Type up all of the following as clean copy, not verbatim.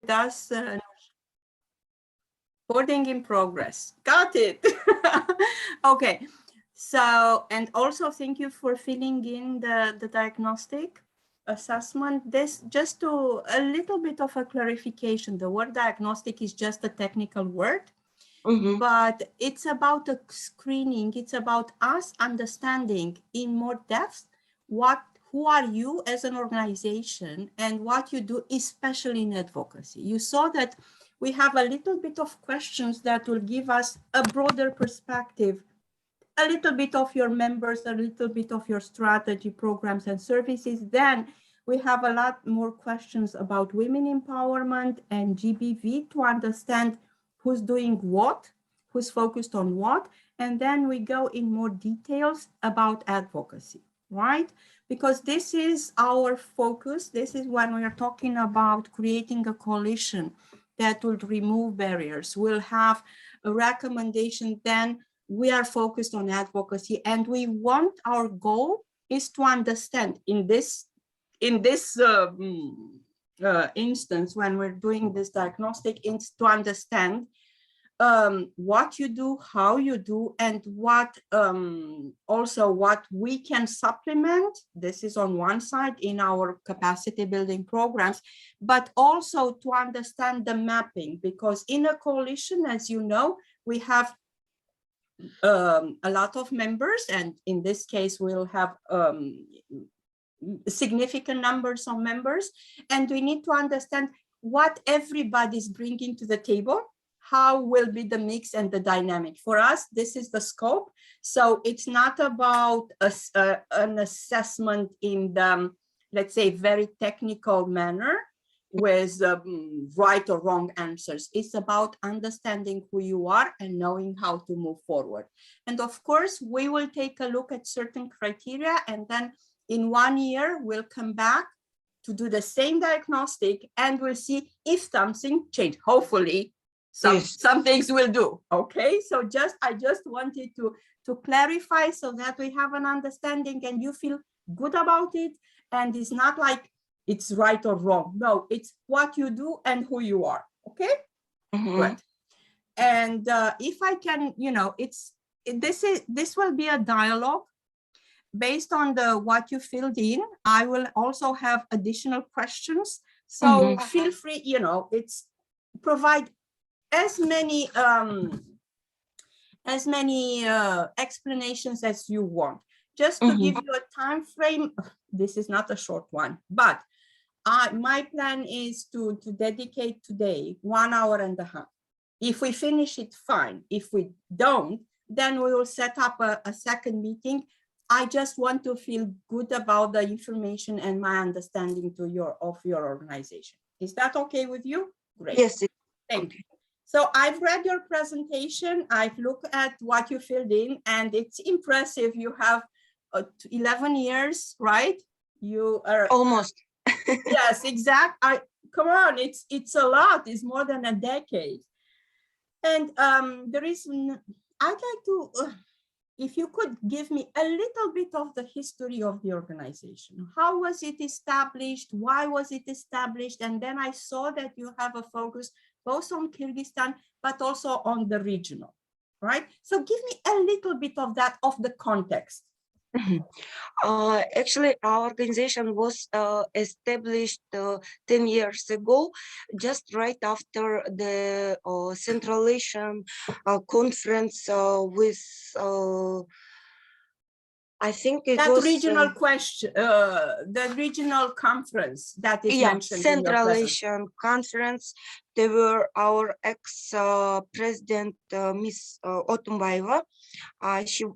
Does recording in progress. Got it. Okay. So, and also thank you for filling in the diagnostic assessment. This just to a little bit of a clarification. The word diagnostic is just a technical word, but it's about a screening. It's about us understanding in more depth who are you as an organization and what you do, especially in advocacy. You saw that we have a little bit of questions that will give us a broader perspective, a little bit of your members, a little bit of your strategy, programs, and services. Then we have a lot more questions about women empowerment and GBV to understand who's doing what, who's focused on what. And then we go in more details about advocacy, right? Because this is our focus. This is when we are talking about creating a coalition that will remove barriers. We'll have a recommendation, then we are focused on advocacy, and we want, our goal is to understand in this instance, when we're doing this diagnostic, is to understand what you do, how you do, and what also what we can supplement. This is on one side in our capacity building programs, but also to understand the mapping, because in a coalition, as you know, we have a lot of members, and in this case we'll have significant numbers of members, and we need to understand what everybody's bringing to the table, how will be the mix and the dynamic. For us, this is the scope. So it's not about an assessment in the, let's say, very technical manner with right or wrong answers. It's about understanding who you are and knowing how to move forward. And of course, we will take a look at certain criteria, and then in 1 year, we'll come back to do the same diagnostic, and we'll see if something changed. Hopefully, some things will do. Okay, so I just wanted to clarify so that we have an understanding and you feel good about it. And it's not like it's right or wrong. No, it's what you do and who you are. Okay, good. And if I can, this will be a dialogue based on what you filled in. I will also have additional questions. So feel free, it's provide as many explanations as you want. Just to give you a time frame, this is not a short one, but my plan is to dedicate today 1.5 hours. If we finish it, fine. If we don't, then we will set up a second meeting. I just want to feel good about the information and my understanding of your organization. Is that okay with you? Great. Yes. Thank you. So I've read your presentation. I've looked at what you filled in, and it's impressive. You have 11 years, right? You are almost. Yes, exactly. Come on, it's a lot. It's more than a decade. And I'd like to, if you could give me a little bit of the history of the organization. How was it established? Why was it established? And then I saw that you have a focus both on Kyrgyzstan, but also on the regional, right? So give me a little bit of that, of the context. Actually, our organization was established 10 years ago, just right after the Central Asian conference with I think it that was regional question, the regional conference that is mentioned. Central Asian conference. There were our ex-president, Miss Otumbaeva.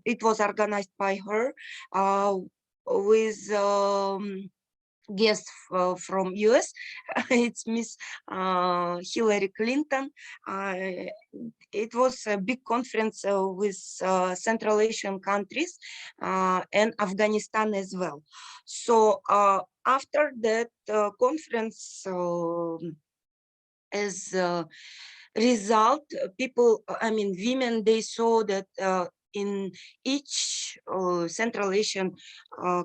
It was organized by her with guests from US. It's Miss Hillary Clinton. It was a big conference with Central Asian countries and Afghanistan as well. So after that conference, as a result, people, women, they saw that in each Central Asian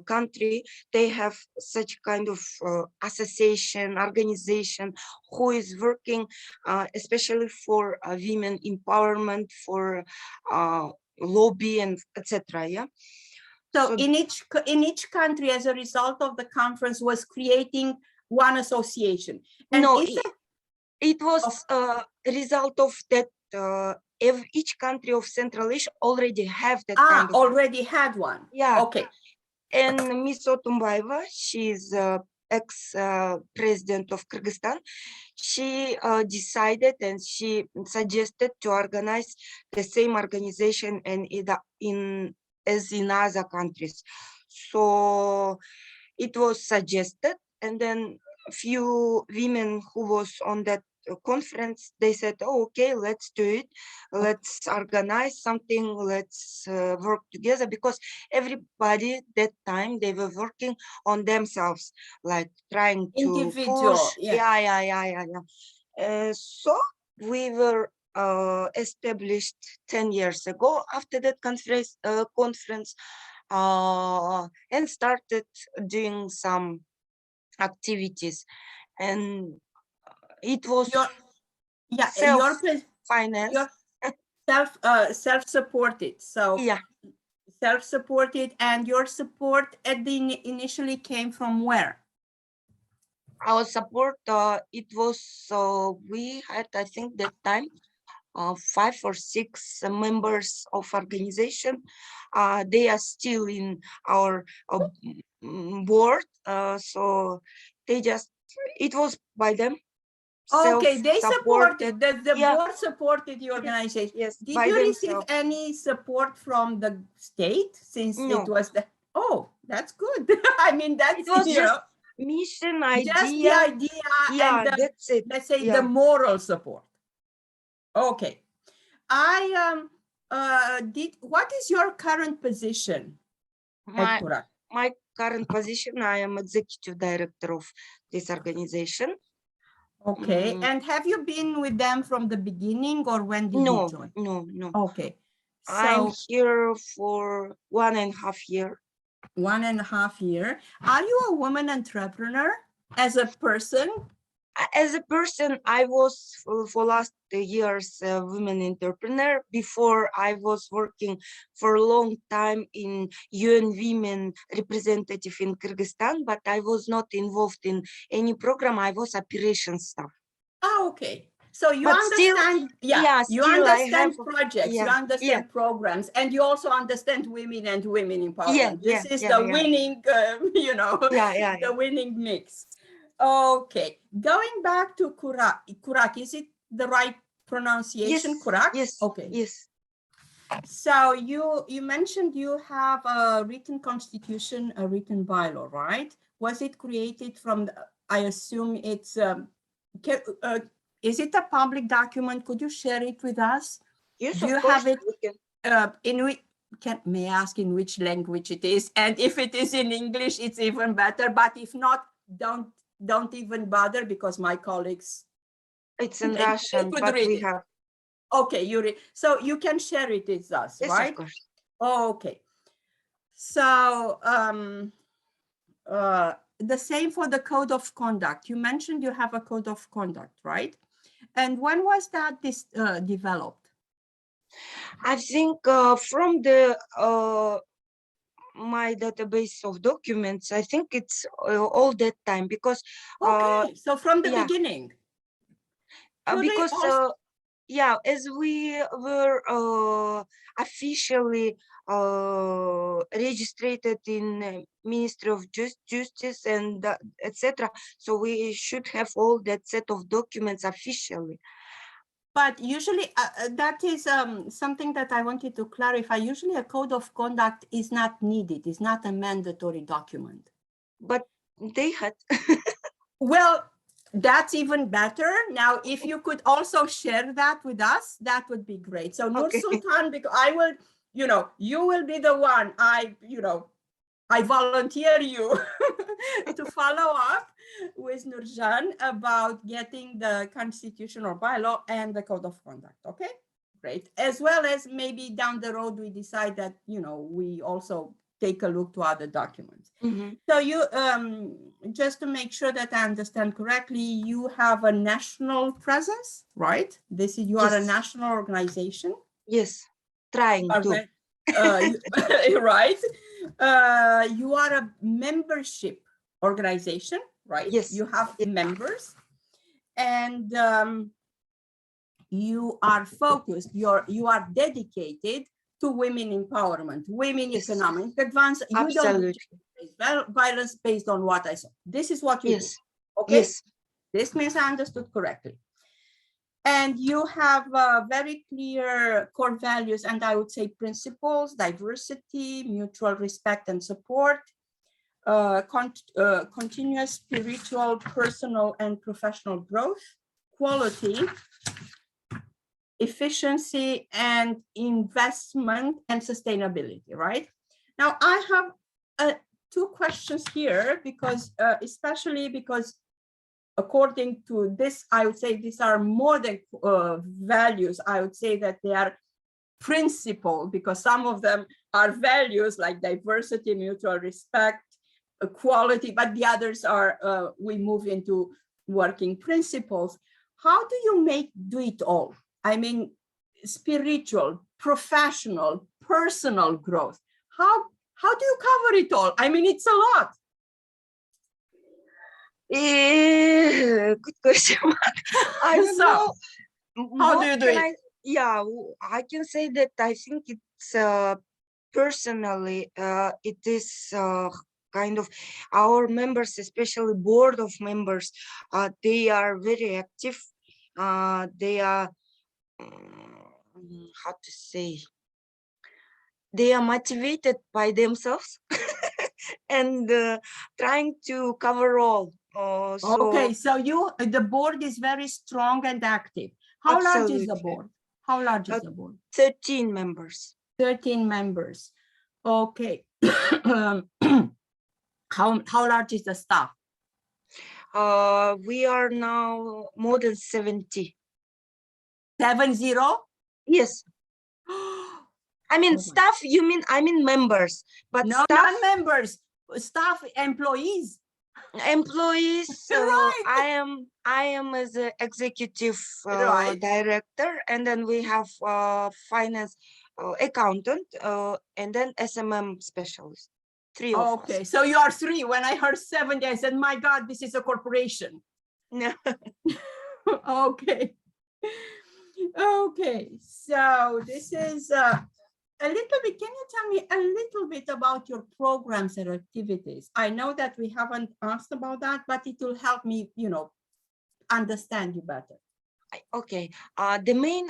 country, they have such kind of association, organization who is working especially for women empowerment, for lobby and etc. Yeah. So in each country, as a result of the conference, was creating one association. And no, is it was a result of that. Each country of Central Asia already have that kind of. Already had one. Yeah. Okay. And Miss Otumbaeva, she's ex-president of Kyrgyzstan. She decided and she suggested to organize the same organization as in other countries. So it was suggested, and then a few women who was on that conference, they said, oh, okay, let's do it, let's organize something, let's work together, because everybody that time, they were working on themselves, like trying to push. So we were established 10 years ago after that conference, and started doing some activities, and it was self-financed. Self-supported. So yeah, self-supported, and your support at the initially came from where? Our support, it was, we had, I think that time, 5 or 6 members of organization. They are still in our board, so they just, it was by them. Okay, they supported, the board supported the organization. Yes. Did you receive any support from the state, since it was the, oh, that's good. I mean, that's, it was just mission idea. Just the idea, and the, that's it. Let's say the moral support. Okay. What is your current position at Kurak? My current position, I am executive director of this organization. Okay, and have you been with them from the beginning, or when did you join? No. Okay, so I'm here for 1.5 years. 1.5 years. Are you a woman entrepreneur as a person? As a person, I was for last years a women entrepreneur. Before, I was working for a long time in UN Women representative in Kyrgyzstan, but I was not involved in any program. I was operations staff. Okay. So you understand, you understand projects, you understand programs, and you also understand women and women empowerment. This is the winning, the winning mix. Okay, going back to Kurak, is it the right pronunciation? Yes, Kurak? Yes. Okay. Yes. So you mentioned you have a written constitution, a written bylaw, right? Was it created from, I assume it's, is it a public document? Could you share it with us? Yes, do you have it in which, may I ask in which language it is? And if it is in English, it's even better. But if not, don't even bother, because my colleagues, it's in Russian, but we have. Okay, so you can share it with us, yes, right? Of course. Okay. So the same for the code of conduct. You mentioned you have a code of conduct, right? And when was that developed? I think from the my database of documents, I think it's all that time, because okay, so from the beginning. Because as we were officially registered in Ministry of Justice and etc., so we should have all that set of documents officially. But usually that is something that I wanted to clarify. Usually a code of conduct is not needed. It's not a mandatory document. But they had. Well, that's even better. Now, if you could also share that with us, that would be great. So Nur Sultan, because I will, you will be the one, I volunteer you to follow up with Nurjan about getting the constitutional bylaw and the code of conduct, okay? Great. As well as maybe down the road, we decide that, you know, we also take a look to other documents. So you, just to make sure that I understand correctly, you have a national presence, right? This is, you are a Yes. national organization. Yes, trying to. Right. You are a membership organization, right? Yes. You have Yes. members, and you are focused, you are dedicated to women empowerment, women Yes. economic advance. You Absolutely. don't do violence based on what I saw. This is what you Yes. do. Okay. Yes. This means I understood correctly. And you have very clear core values, and I would say principles: diversity, mutual respect and support, continuous spiritual, personal, and professional growth, quality, efficiency, and investment and sustainability, right? Now, I have two questions here because, especially because according to this, I would say these are more than values. I would say that they are principle, because some of them are values like diversity, mutual respect, equality, but the others are, we move into working principles. How do you do it all? I mean, spiritual, professional, personal growth. How do you cover it all? I mean, it's a lot. Good question. I don't know. How do you do it? Yeah, I can say that I think it's personally, it is kind of our members, especially board of members, they are very active. They are, how to say, they are motivated by themselves and trying to cover all. Okay, so the board is very strong and active. How large is the board? How large is the board? 13 members. 13 members. Okay. How large is the staff? We are now more than 70. 70? Yes. I mean, staff, you mean, I mean members, but no, staff, not members, staff, employees. Employees, Right. I am as an executive Right. director, and then we have finance accountant, and then SMM specialist. 3 of us. Okay, so you are 3. When I heard 70, I said, my God, this is a corporation. No. Okay. Okay, so this is a little bit. Can you tell me a little bit about your programs and activities? I know that we haven't asked about that, but it will help me, you know, understand you better. Okay, the main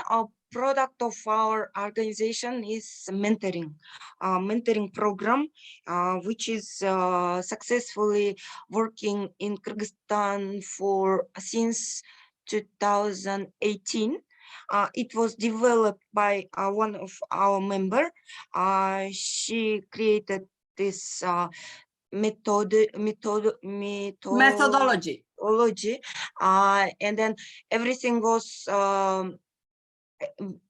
product of our organization is mentoring program, which is successfully working in Kyrgyzstan since 2018. It was developed by one of our member. She created this methodology, and then everything was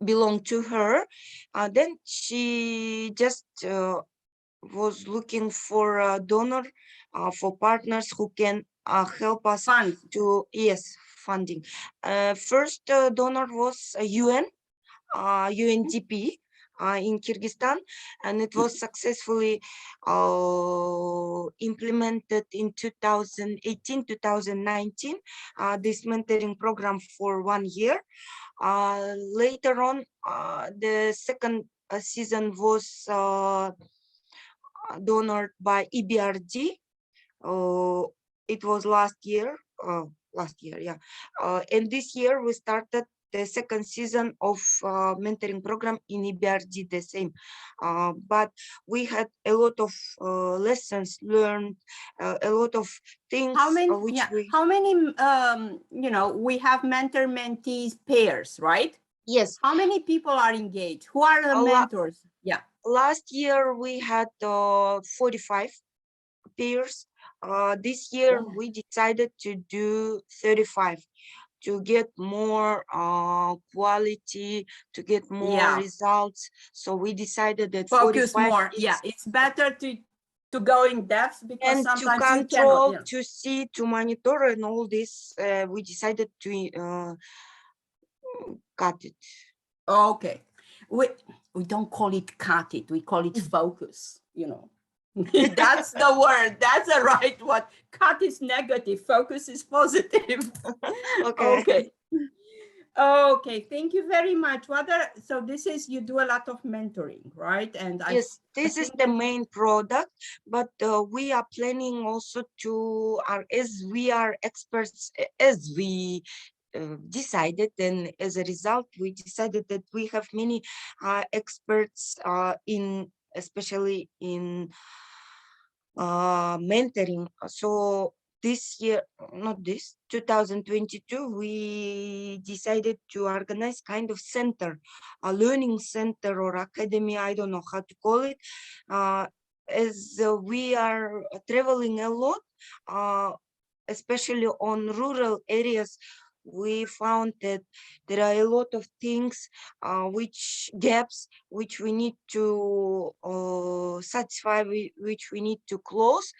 belonged to her. Then she just was looking for a donor, for partners who can help us to funding. First donor was UN, UNDP. In Kyrgyzstan, and it was successfully implemented in 2018-2019, this mentoring program for 1 year. Later on, the second season was donored by EBRD. It was last year, yeah. And this year we started the second season of mentoring program in EBRD, the same. But we had a lot of lessons learned, a lot of things. How many, how many, you know, we have mentor-mentees pairs, right? Yes. How many people are engaged? Who are the mentors? Yeah. Last year we had 45 pairs. This year we decided to do 35 to get more quality, to get more results. So we decided that focus 45 more. is, It's better to go in depth because and to sometimes you control, cannot. to see, to monitor, and all this. We decided to cut it. Okay, we don't call it cut it. We call it focus. That's the word. That's the right word. Cut is negative. Focus is positive. Okay. Okay, thank you very much. So this is, you do a lot of mentoring, right? And yes, this is the main product, but we are planning also to, as we are experts, as we decided, and as a result, we decided that we have many experts especially in mentoring. So this year, not this, 2022, we decided to organize kind of center, a learning center or academy, I don't know how to call it. As we are traveling a lot, especially on rural areas, we found that there are a lot of things, gaps, which we need to satisfy, which we need to close.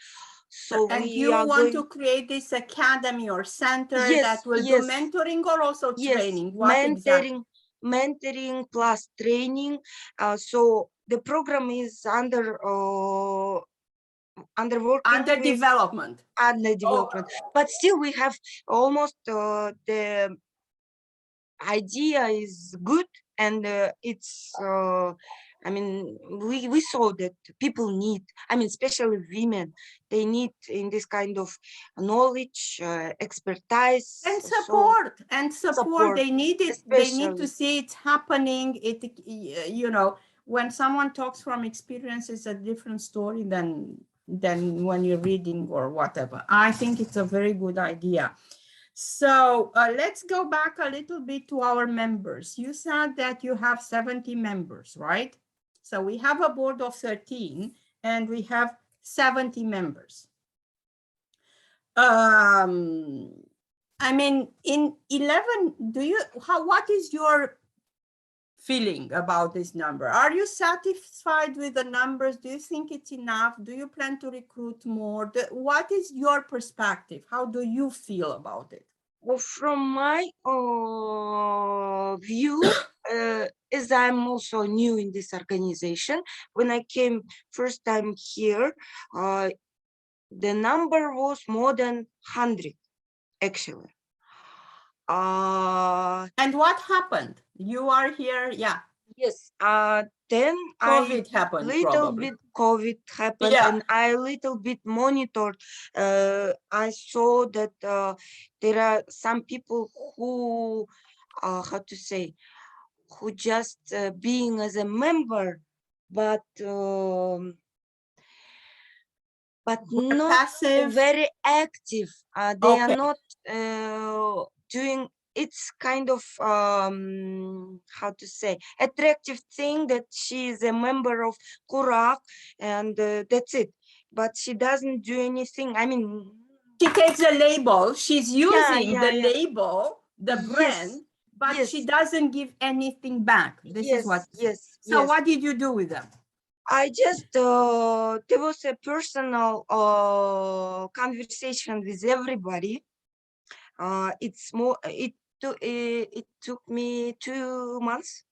So and we you are want going to create this academy or center that yes, will do mentoring or also training? What exactly? Mentoring plus training. So the program is under working Under with development. under development, but still we have almost the idea is good, and it's I mean, we saw that people need, I mean, especially women, they need in this kind of knowledge, expertise, and support. support, They need it. They need to especially. see it happening. When someone talks from experience, it's a different story than when you're reading or whatever. I think it's a very good idea. So let's go back a little bit to our members. You said that you have 70 members, right? So we have a board of 13 and we have 70 members. I mean, in 11, what is your feeling about this number? Are you satisfied with the numbers? Do you think it's enough? Do you plan to recruit more? What is your perspective? How do you feel about it? Well, from my view, as I'm also new in this organization, when I came first time here, the number was more than 100, actually. And what happened? You are here, yeah. Yes. Then COVID happened, probably. COVID happened, Yeah. and I little bit monitored. I saw that there are some people who, how to say, who just being as a member, but not passive. very active. They are not doing. It's kind of how to say, attractive thing that she is a member of Kurak, and that's it. But she doesn't do anything. I mean, she takes a label. She's using the label, the brand, but she doesn't give anything back. This is what. So what did you do with them? I just there was a personal conversation with everybody. It's more. It took me 2 months.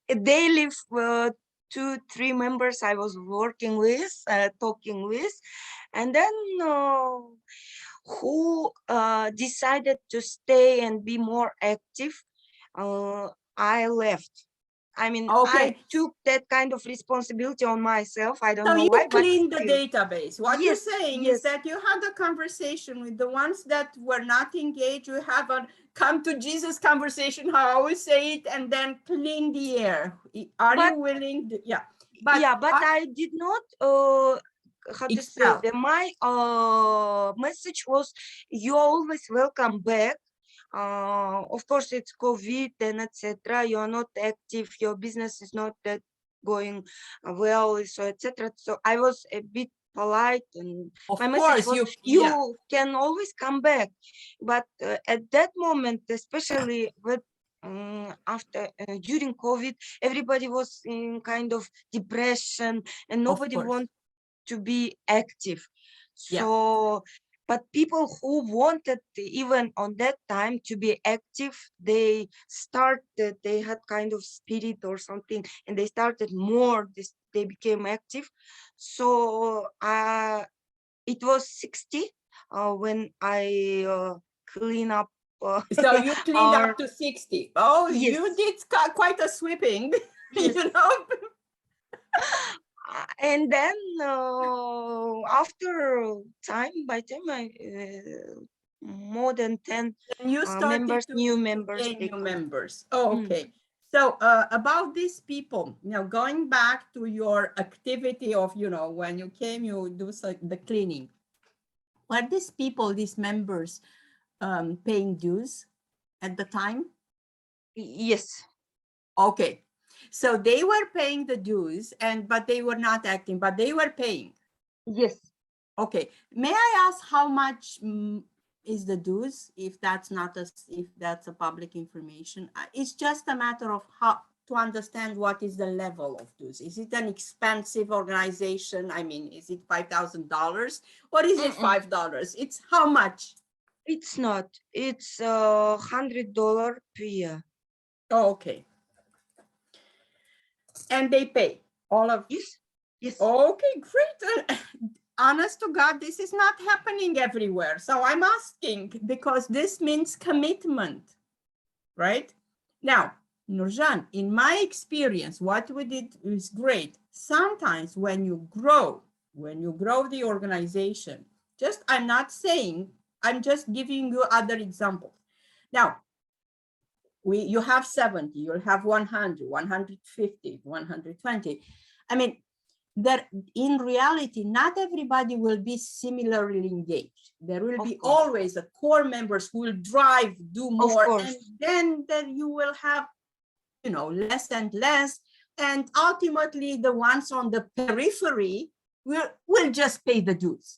A daily 2-3 members I was working with, talking with, and then who decided to stay and be more active. I left. I mean, I took that kind of responsibility on myself. I don't know why, but you cleaned the database. What you're saying is yes. that you had a conversation with the ones that were not engaged. You have a come to Jesus conversation, how I always say it, and then clean the air. Are you willing? But I did not. How to say? My message was, you're always welcome back. Of course, it's COVID and etc. You're not active. Your business is not that going well, so etc. So I was a bit polite, and Of my message course, was, yeah, you can always come back. But at that moment, especially with after during COVID, everybody was in kind of depression and of nobody course, wanted to be active. yeah. So, but people who wanted even on that time to be active, they started, they had kind of spirit or something, and they started more, they became active. So it was 60 when I clean up So you cleaned our, up to 60. Oh, you yes, did quite a sweeping, yes. you know. And then after time by time, more than 10 And you started members, new to members, gain they new come. members. Oh, Mm. okay. So about these people, going back to your activity of, when you came, you do the cleaning. Were these people, these members, paying dues at the time? Yes, Okay. So they were paying the dues, but they were not acting, but they were paying. yes. Okay. May I ask how much is the dues, if that's not if that's a public information? It's just a matter of how to understand what is the level of dues. Is it an expensive organization? I mean, is it $5,000 or is it $5? It's how much? It's not. It's $100 per year. Oh, okay. And they pay all of. Yes, yes. Okay, great. Honest to God, this is not happening everywhere. So I'm asking because this means commitment, right? Now, Nurjan, in my experience, what we did is great. Sometimes when you grow the organization, I'm not saying, I'm just giving you other examples. Now, you have 70, you'll have 100, 150, 120. I mean, that in reality, not everybody will be similarly engaged. There will be always a core members who will drive, do more, and then you will have, less and less. And ultimately, the ones on the periphery will just pay the dues.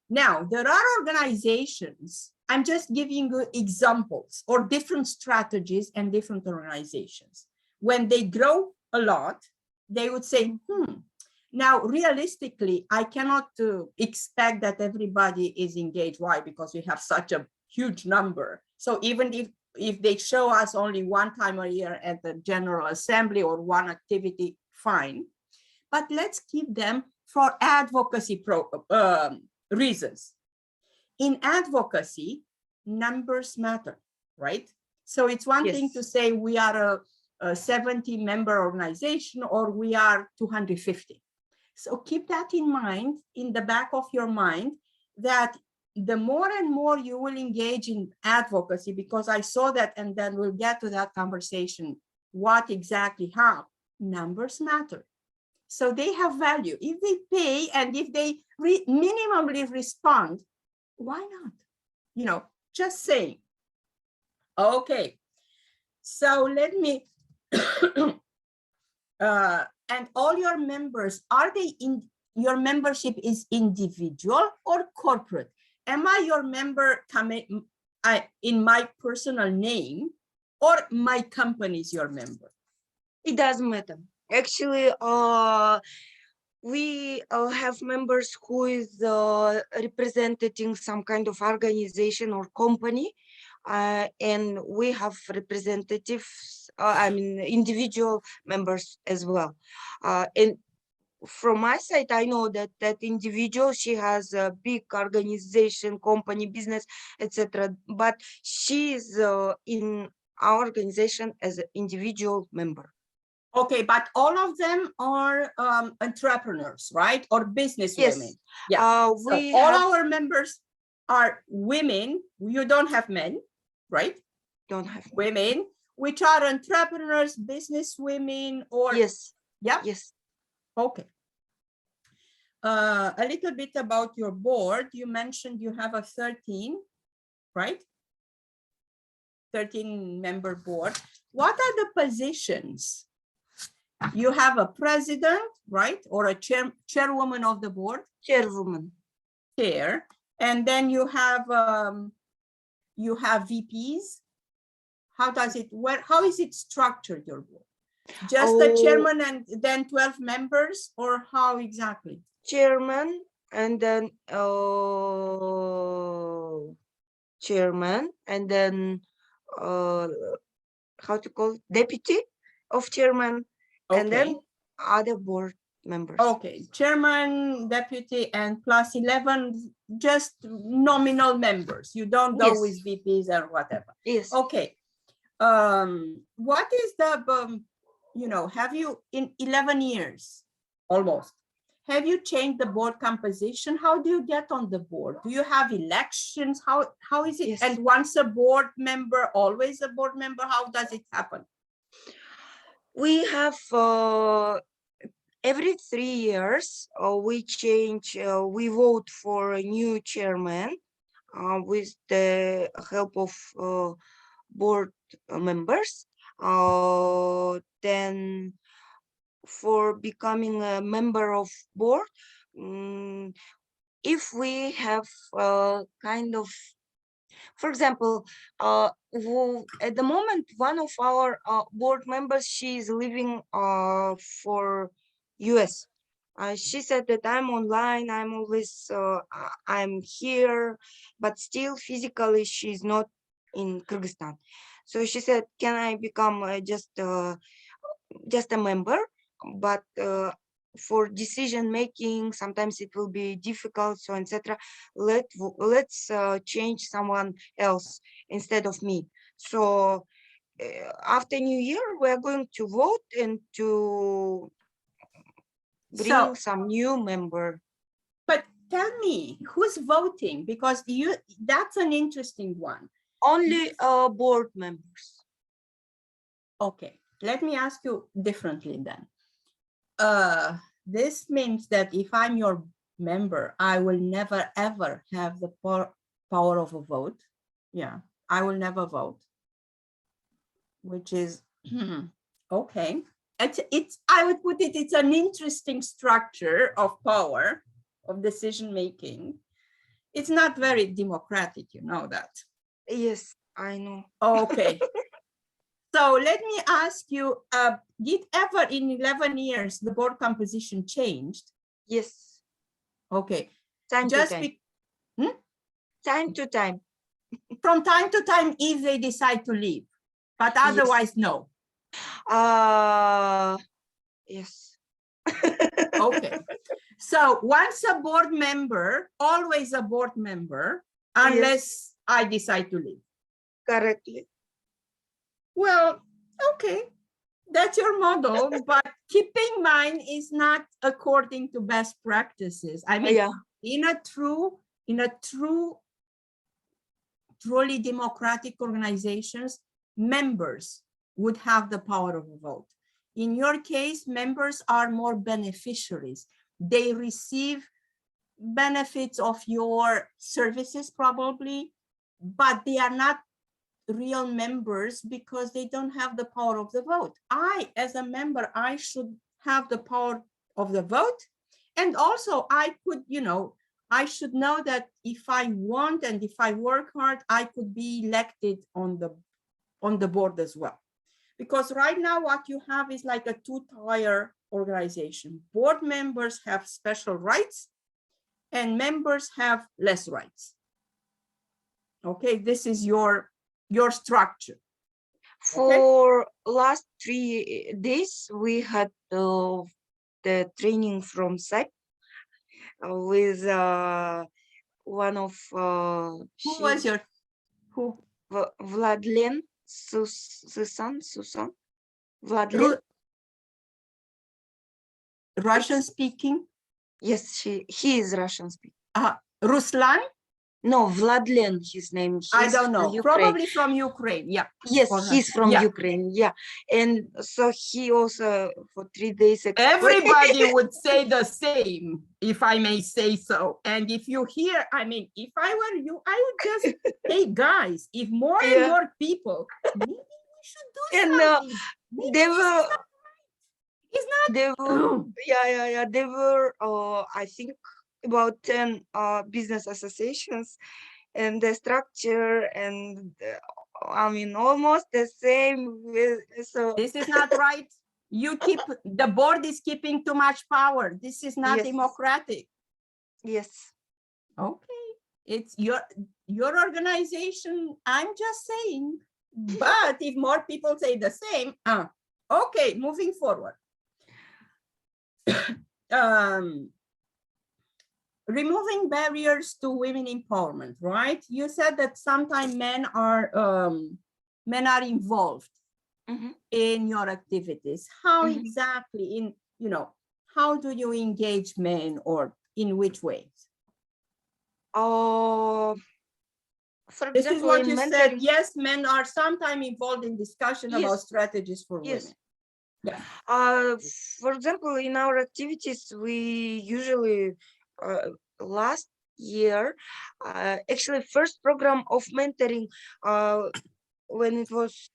Now, there are organizations, I'm just giving you examples or different strategies and different organizations. When they grow a lot, they would say, now, realistically, I cannot expect that everybody is engaged. Why? Because we have such a huge number. So even if they show us only one time a year at the General Assembly or one activity, fine. But let's keep them for advocacy reasons. In advocacy, numbers matter, right? So it's one thing to say we are a 70-member organization or we are 250. So keep that in mind, in the back of your mind, that the more and more you will engage in advocacy, because I saw that, and then we'll get to that conversation, what exactly, how, numbers matter. So they have value. If they pay and if they minimally respond, why not? Just saying. Okay. So let me, and all your members, are they your membership is individual or corporate? Am I your member in my personal name or my company is your member? It doesn't matter. Actually, we have members who is representing some kind of organization or company, and we have representatives, individual members as well. And from my side, I know that individual, she has a big organization, company, business, etc. But she is in our organization as an individual member. Okay, but all of them are entrepreneurs, right? Or business women. Yeah. So all our members are women. You don't have men, right? Don't have women, which are entrepreneurs, business women, or yes. Yeah. Yes. Okay. A little bit about your board. You mentioned you have a 13, right? 13-member board. What are the positions? You have a president, right? Or a chairwoman of the board? Chairwoman. Chair. And then you have VPs. How does it work? How is it structured, your board? Just the chairman and then 12 members, or how exactly? Chairman and then chairman and then how to call deputy of chairman, and then other board members. Okay, chairman, deputy, and plus 11 just nominal members. You don't go with VPs or whatever. Yes. Okay. What is the have you in 11 years almost, have you changed the board composition? How do you get on the board? Do you have elections? How is it? Yes. And once a board member, always a board member? How does it happen? We have every 3 years we change, we vote for a new chairman with the help of board members. Then for becoming a member of board, if we have kind of, for example, at the moment, one of our board members, she is living for US. She said that I'm online, I'm always, I'm here, but still physically she's not in Kyrgyzstan. So she said, can I become just a member? But for decision making, sometimes it will be difficult, so etc. Let's change someone else instead of me. So after New Year, we are going to vote and to bring some new member. But tell me, who's voting? Because that's an interesting one. Only board members. Okay, let me ask you differently then. This means that if I'm your member, I will never ever have the power of a vote. Yeah, I will never vote, which is okay. I would put it, it's an interesting structure of power, of decision making. It's not very democratic, you know that. Yes, I know. Okay. So let me ask you, did ever in 11 years the board composition changed? Yes. Okay. Time to time. Time to time. From time to time if they decide to leave, but otherwise no. Yes. Okay. So once a board member, always a board member, unless I decide to leave. Correctly. Well, okay, that's your model, but keep in mind is not according to best practices. I mean, in a truly democratic organizations, members would have the power of a vote. In your case, members are more beneficiaries. They receive benefits of your services probably, but they are not real members because they don't have the power of the vote. I, as a member, I should have the power of the vote. And also I could, I should know that if I want and if I work hard, I could be elected on the board as well. Because right now what you have is like a two-tier organization. Board members have special rights and members have less rights. Okay, this is your structure. For last 3 days, we had the training from SAP with one of who was your Vladlen Susan Vladlen. Russian speaking? Yes, he is Russian speaking. Ruslan? No, Vladlen, his name. I don't know. Probably from Ukraine. Yeah. Yes, he's from Ukraine. Yeah. And so he also for 3 days. Everybody would say the same, if I may say so. And if you hear, I mean, if I were you, I would just, hey guys, if more and more people, maybe we should do something. They were. It's not. There were, yeah. There were, I think, about 10 business associations, and the structure and I mean almost the same. So This is not right. The board is keeping too much power. This is not yes, democratic. yes. Okay, it's your organization. I'm just saying. But if more people say the same, okay, moving forward. Removing barriers to women empowerment, right? You said that sometimes men are involved in your activities. How exactly how do you engage men, or in which ways? For This is example, what in you mentoring, said. Yes, men are sometimes involved in discussion about strategies for women. Yeah. For example, in our activities, we usually last year, actually, first program of mentoring, when it was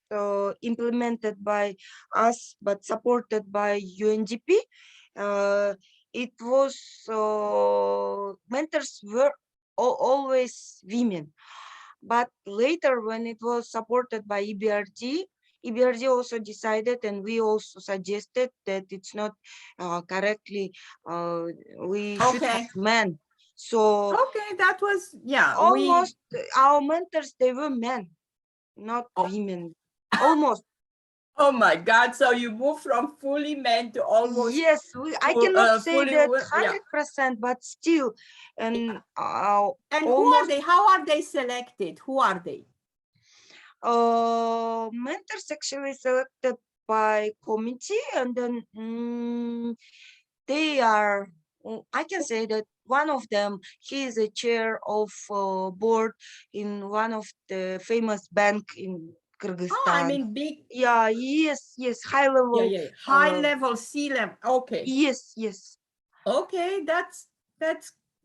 implemented by us but supported by UNDP, it was mentors were always women. But later, when it was supported by EBRD also decided, and we also suggested that it's not correctly, we should have men. So okay, that was, almost our mentors, they were men, not women, almost. Oh my God! So you move from fully men to almost Yes, I cannot say that 100%, but still, and who are they? How are they selected? Who are they? Mentors actually selected by committee, and then they are, I can say that one of them, he is a chair of board in one of the famous bank in Kyrgyzstan. Oh, I mean big. Yeah, yes, high level. High level, C level. Okay. Yes. Okay, that's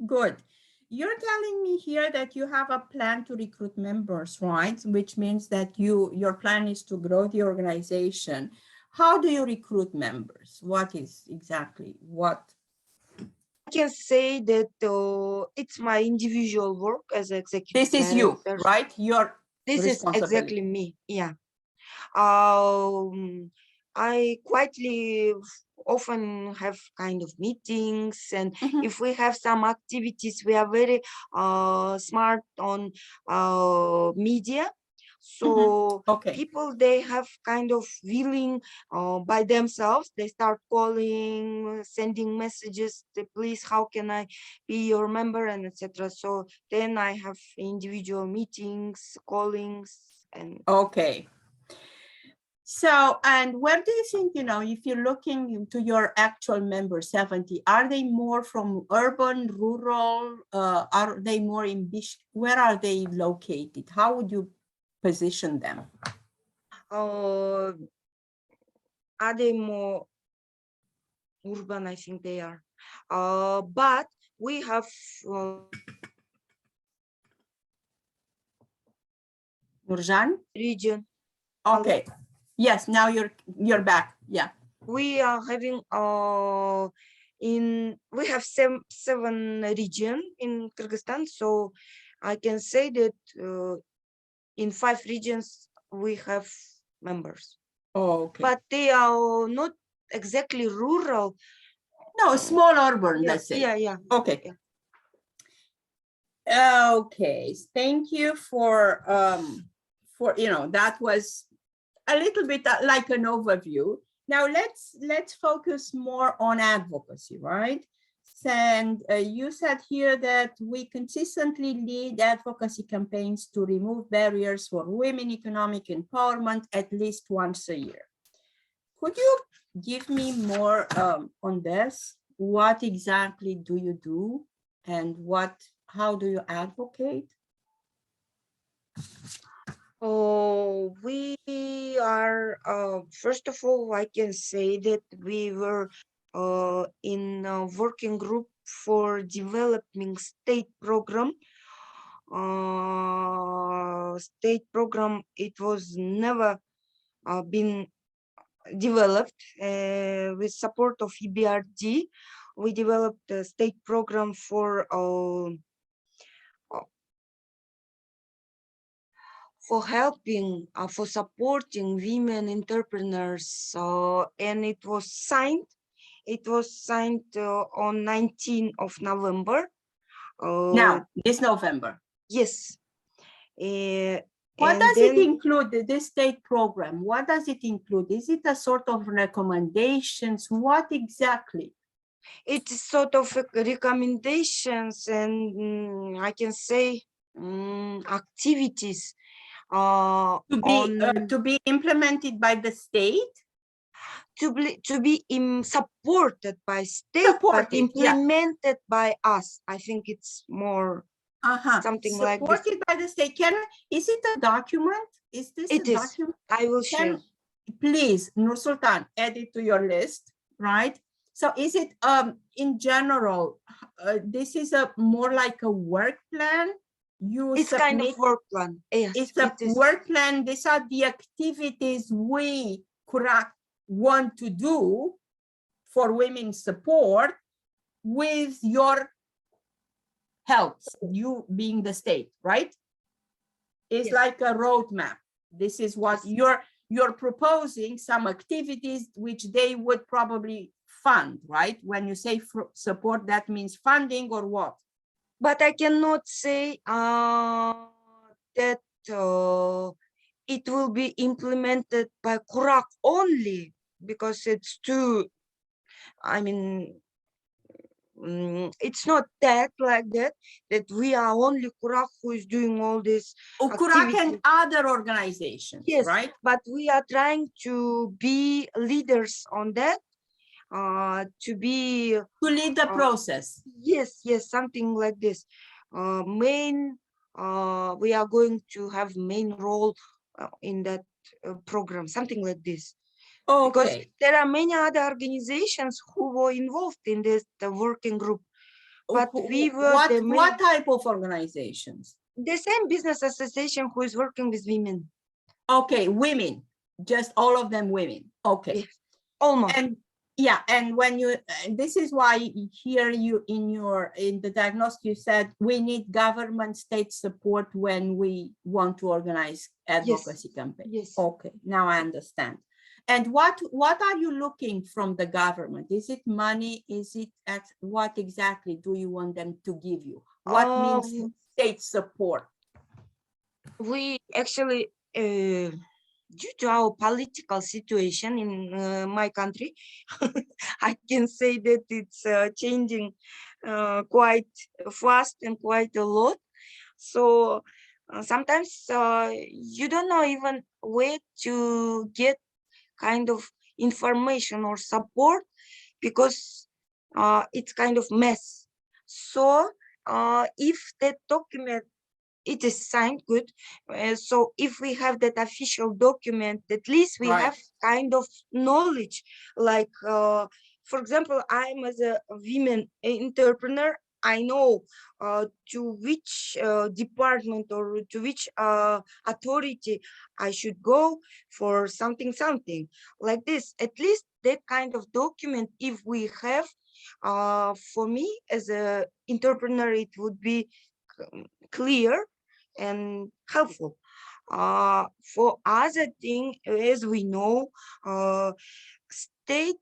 good. You're telling me here that you have a plan to recruit members, right? Which means that your plan is to grow the organization. How do you recruit members? What is exactly what? I can say that it's my individual work as executive. This is you, right? This is exactly me. Yeah. I quietly often have kind of meetings, and if we have some activities, we are very smart on media. So people, they have kind of willing by themselves, they start calling, sending messages, please, how can I be your member, and etc. So then I have individual meetings, callings, and okay. So, and where do you think, if you're looking into your actual members, 70, are they more from urban, rural? Are they more in where are they located? How would you position them? Are they more urban? I think they are. But we have Nurjan? Region. Okay. Yes, now you're back. Yeah. We are having we have seven region in Kyrgyzstan, so I can say that in 5 regions we have members. Oh, okay. But they are not exactly rural. No, small urban, let's say. Yeah. Okay. Yeah. Okay. Thank you for that was a little bit like an overview. Now let's focus more on advocacy, right? And you said here that we consistently lead advocacy campaigns to remove barriers for women economic empowerment at least once a year. Could you give me more on this? What exactly do you do, and how do you advocate? Oh, we are, first of all, I can say that we were in a working group for developing state program. State program, it was never been developed with support of EBRD. We developed a state program for helping, for supporting women entrepreneurs, and it was signed. It was signed on 19th of November. Now, this November. Yes. What does it include, this state program? What does it include? Is it a sort of recommendations? What exactly? It's sort of recommendations and I can say activities to be implemented by the state, to be supported by state, but implemented by us. I think it's more something like this. Supported by the state. Is it a document? Is this a document? I will share. Please, Nursultan, add it to your list, right? So is it in general, this is a more like a work plan? It's kind of work plan. Yes, it's a work plan. These are the activities we want to do for women's support with your help, you being the state, right? It's like a roadmap. This is what you're proposing, some activities which they would probably fund, right? When you say support, that means funding or what? But I cannot say that it will be implemented by Kurak only, because it's too, I mean, it's not that like that we are only Kurak who is doing all this. Kurak and other organizations, yes, right? But we are trying to be leaders on that, to lead the process. Yes, something like this. We are going to have main role in that program, something like this. Okay. Because there are many other organizations who were involved in this working group, but we were what type of organizations? The same business association who is working with women. Okay, women, just all of them women. Okay, yes, almost. And when you, this is why here in the diagnostic you said we need government state support when we want to organize advocacy campaign. Yes. Okay, now I understand. And what are you looking from the government? Is it money? Is it what exactly do you want them to give you? What means state support? We actually, due to our political situation in my country, I can say that it's changing quite fast and quite a lot. So sometimes you don't know even where to get kind of information or support, because it's kind of mess. So if that document it is signed, good. So if we have that official document, at least we have kind of knowledge. Like, for example, I'm as a women entrepreneur, I know to which department or to which authority I should go for something like this. At least that kind of document, if we have, for me as a entrepreneur, it would be clear and helpful. For other thing, as we know, state,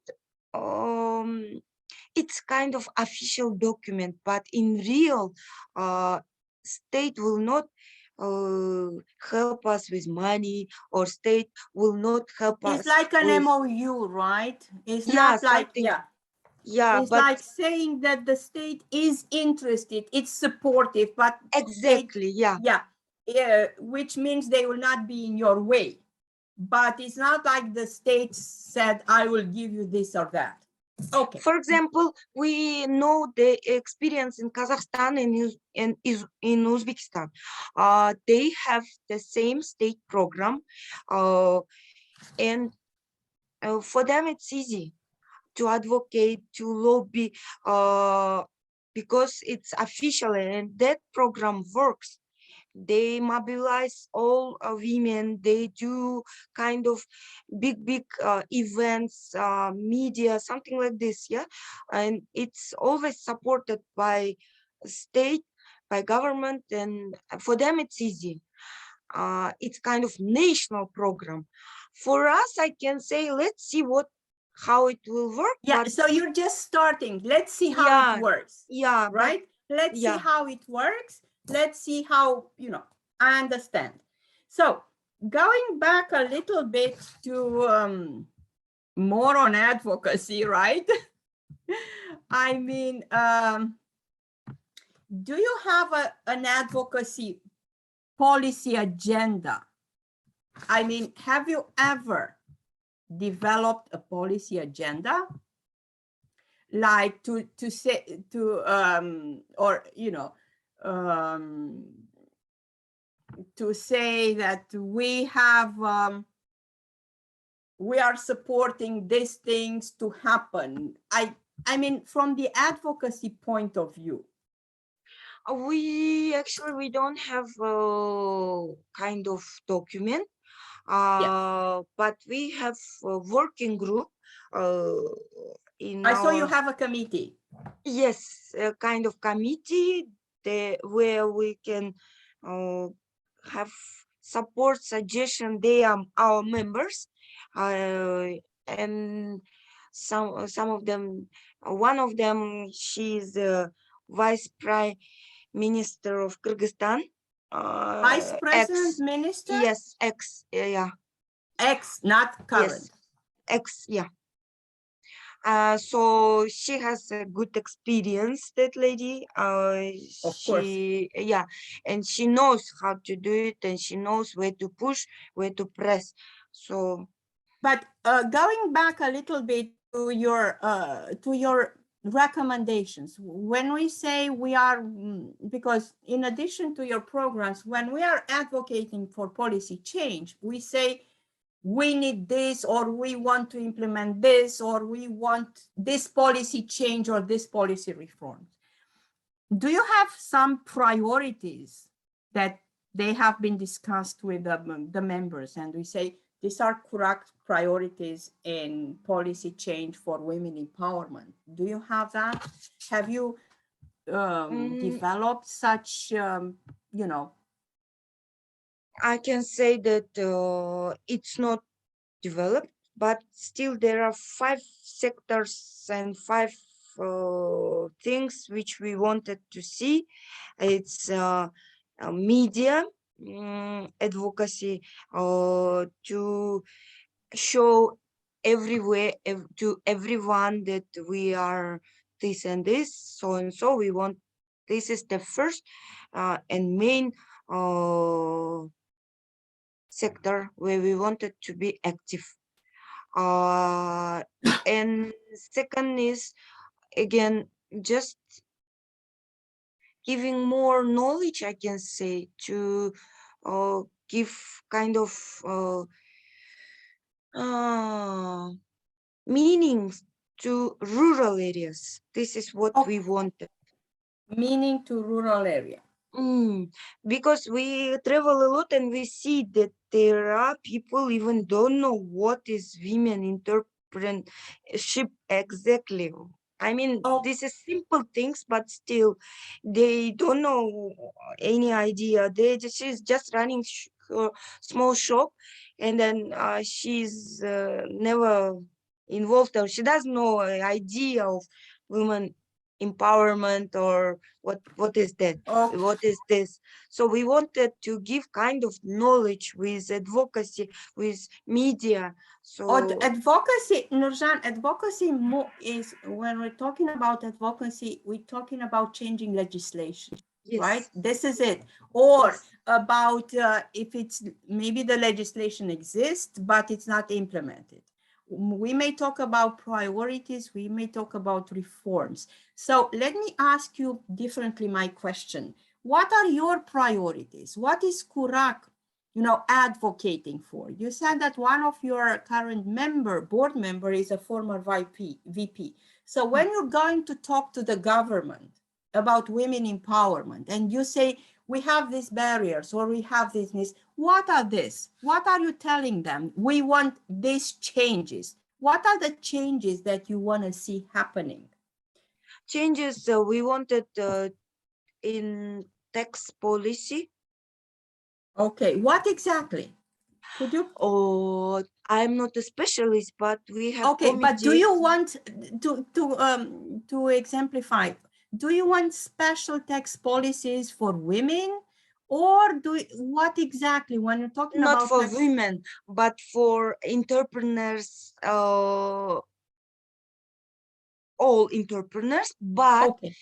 it's kind of official document, but in real, state will not help us with money, or state will not help us. It's like an MOU, right? It's not like, it's like saying that the state is interested, it's supportive, but exactly, which means they will not be in your way. But it's not like the state said, I will give you this or that. Okay. For example, we know the experience in Kazakhstan and in Uzbekistan. They have the same state program, and for them it's easy to advocate, to lobby, because it's official and that program works. They mobilize all women. They do kind of big events, media, something like this, yeah. And it's always supported by state, by government, and for them it's easy. It's kind of national program. For us, I can say, let's see how it will work. Yeah, But so you're just starting. Let's see how yeah, it works. yeah, right? Let's see yeah. how it works. Let's see how, I understand. So going back a little bit to more on advocacy, right? I mean, do you have an advocacy policy agenda? I mean, have you ever developed a policy agenda? Like to say to or to say that we are supporting these things to happen. I mean, from the advocacy point of view. We don't have a kind of document, Yes. but we have a working group in I saw you our, have a committee. yes, a kind of committee where we can have support, suggestion. They are our members, and some of them, one of them, she's the vice prime minister of Kyrgyzstan. Vice President, Ex, Minister? yes, ex, yeah, Ex, not current. yes, ex, yeah. So she has a good experience, that lady. Of course. Yeah, and she knows how to do it, and she knows where to push, where to press. So, but going back a little bit to your recommendations, when we say we are, because in addition to your programs, when we are advocating for policy change, we say we need this, or we want to implement this, or we want this policy change or this policy reform. Do you have some priorities that they have been discussed with the members, and we say these are correct priorities in policy change for women empowerment? Do you have that? Have you developed such, I can say that it's not developed, but still there are 5 sectors and 5 things which we wanted to see. It's media, advocacy, to show everywhere to everyone that we are this and this, so and so. We want, this is the first and main sector where we wanted to be active. And second is, again, just giving more knowledge, I can say, to give kind of meanings to rural areas. This is what we wanted. Meaning to rural area. Because we travel a lot and we see that there are people even don't know what is women entrepreneurship exactly. I mean, this is simple things, but still they don't know any idea. She's just running her small shop, and then she's never involved, or she doesn't know idea of women empowerment, or what is that, what is this. So we wanted to give kind of knowledge with advocacy, with media. So advocacy, Nurjan, advocacy is, when we're talking about advocacy, we're talking about changing legislation, yes, right? This is it. Or yes, about if it's maybe the legislation exists, but it's not implemented. We may talk about priorities, we may talk about reforms. So let me ask you differently my question. What are your priorities? What is Kurak, advocating for? You said that one of your current board member is a former VP. So when you're going to talk to the government about women empowerment, and you say, we have these barriers, or we have this. What are this? What are you telling them? We want these changes. What are the changes that you want to see happening? Changes we wanted in tax policy. Okay, what exactly? Could you? Oh, I'm not a specialist, but we have Okay, but do committee. you want to exemplify? Do you want special tax policies for women, or what exactly when you're talking Not about for tax? women, but for entrepreneurs, all entrepreneurs, but Okay,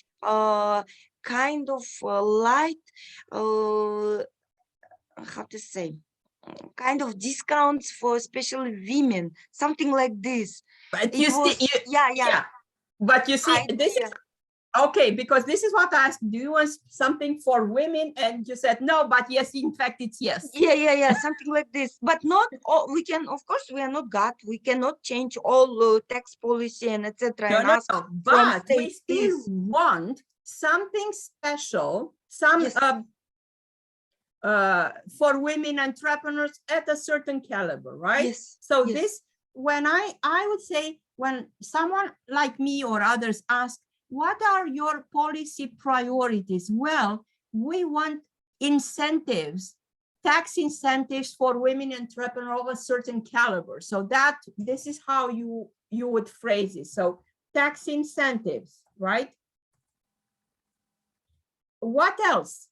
kind of light, uh, how to say, kind of discounts for especially women, something like this. but It you see, was, yeah, yeah, but you see, this is idea. okay, because this is what I asked. Do you want something for women? And you said no, but yes, in fact, it's yes. Yeah, something like this. But not all, we can, of course, we are not God. We cannot change all tax policy and etc. No, and no, ask no. from But we state, still please. want something special, some Yes, for women entrepreneurs at a certain caliber, right? yes, So yes. this, when I would say, when someone like me or others ask, what are your policy priorities? Well, we want incentives, tax incentives for women entrepreneurs of a certain caliber. So that this is how you would phrase it. So tax incentives, right? What else?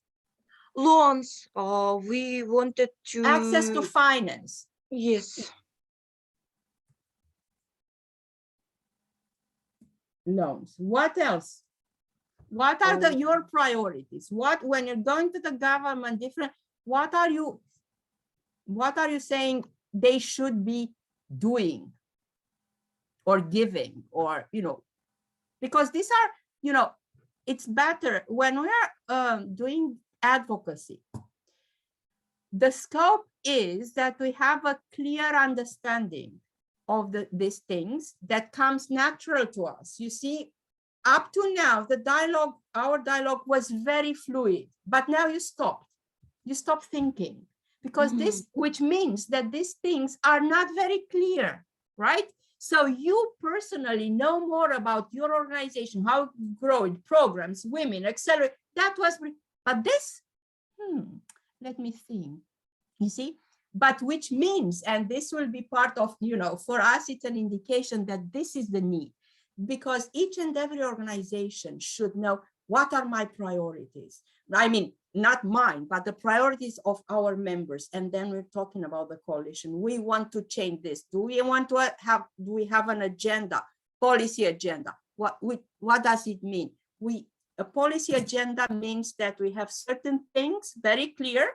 Loans. We wanted to Access to finance. yes. Loans. What else? What are your priorities? What, when you're going to the government, different, what are you saying they should be doing or giving, or, because these are, it's better when we are doing advocacy. The scope is that we have a clear understanding of these things that comes natural to us. You see, up to now, our dialogue was very fluid, but now you stopped thinking, because this, which means that these things are not very clear, right? So you personally know more about your organization, how it grows, programs, women, etc. That was, but this, let me think, you see, but which means, and this will be part of, for us, it's an indication that this is the need, because each and every organization should know, what are my priorities? I mean, not mine, but the priorities of our members. And then we're talking about the coalition. We want to change this. Do we have an agenda, policy agenda? What does it mean? A policy agenda means that we have certain things very clear,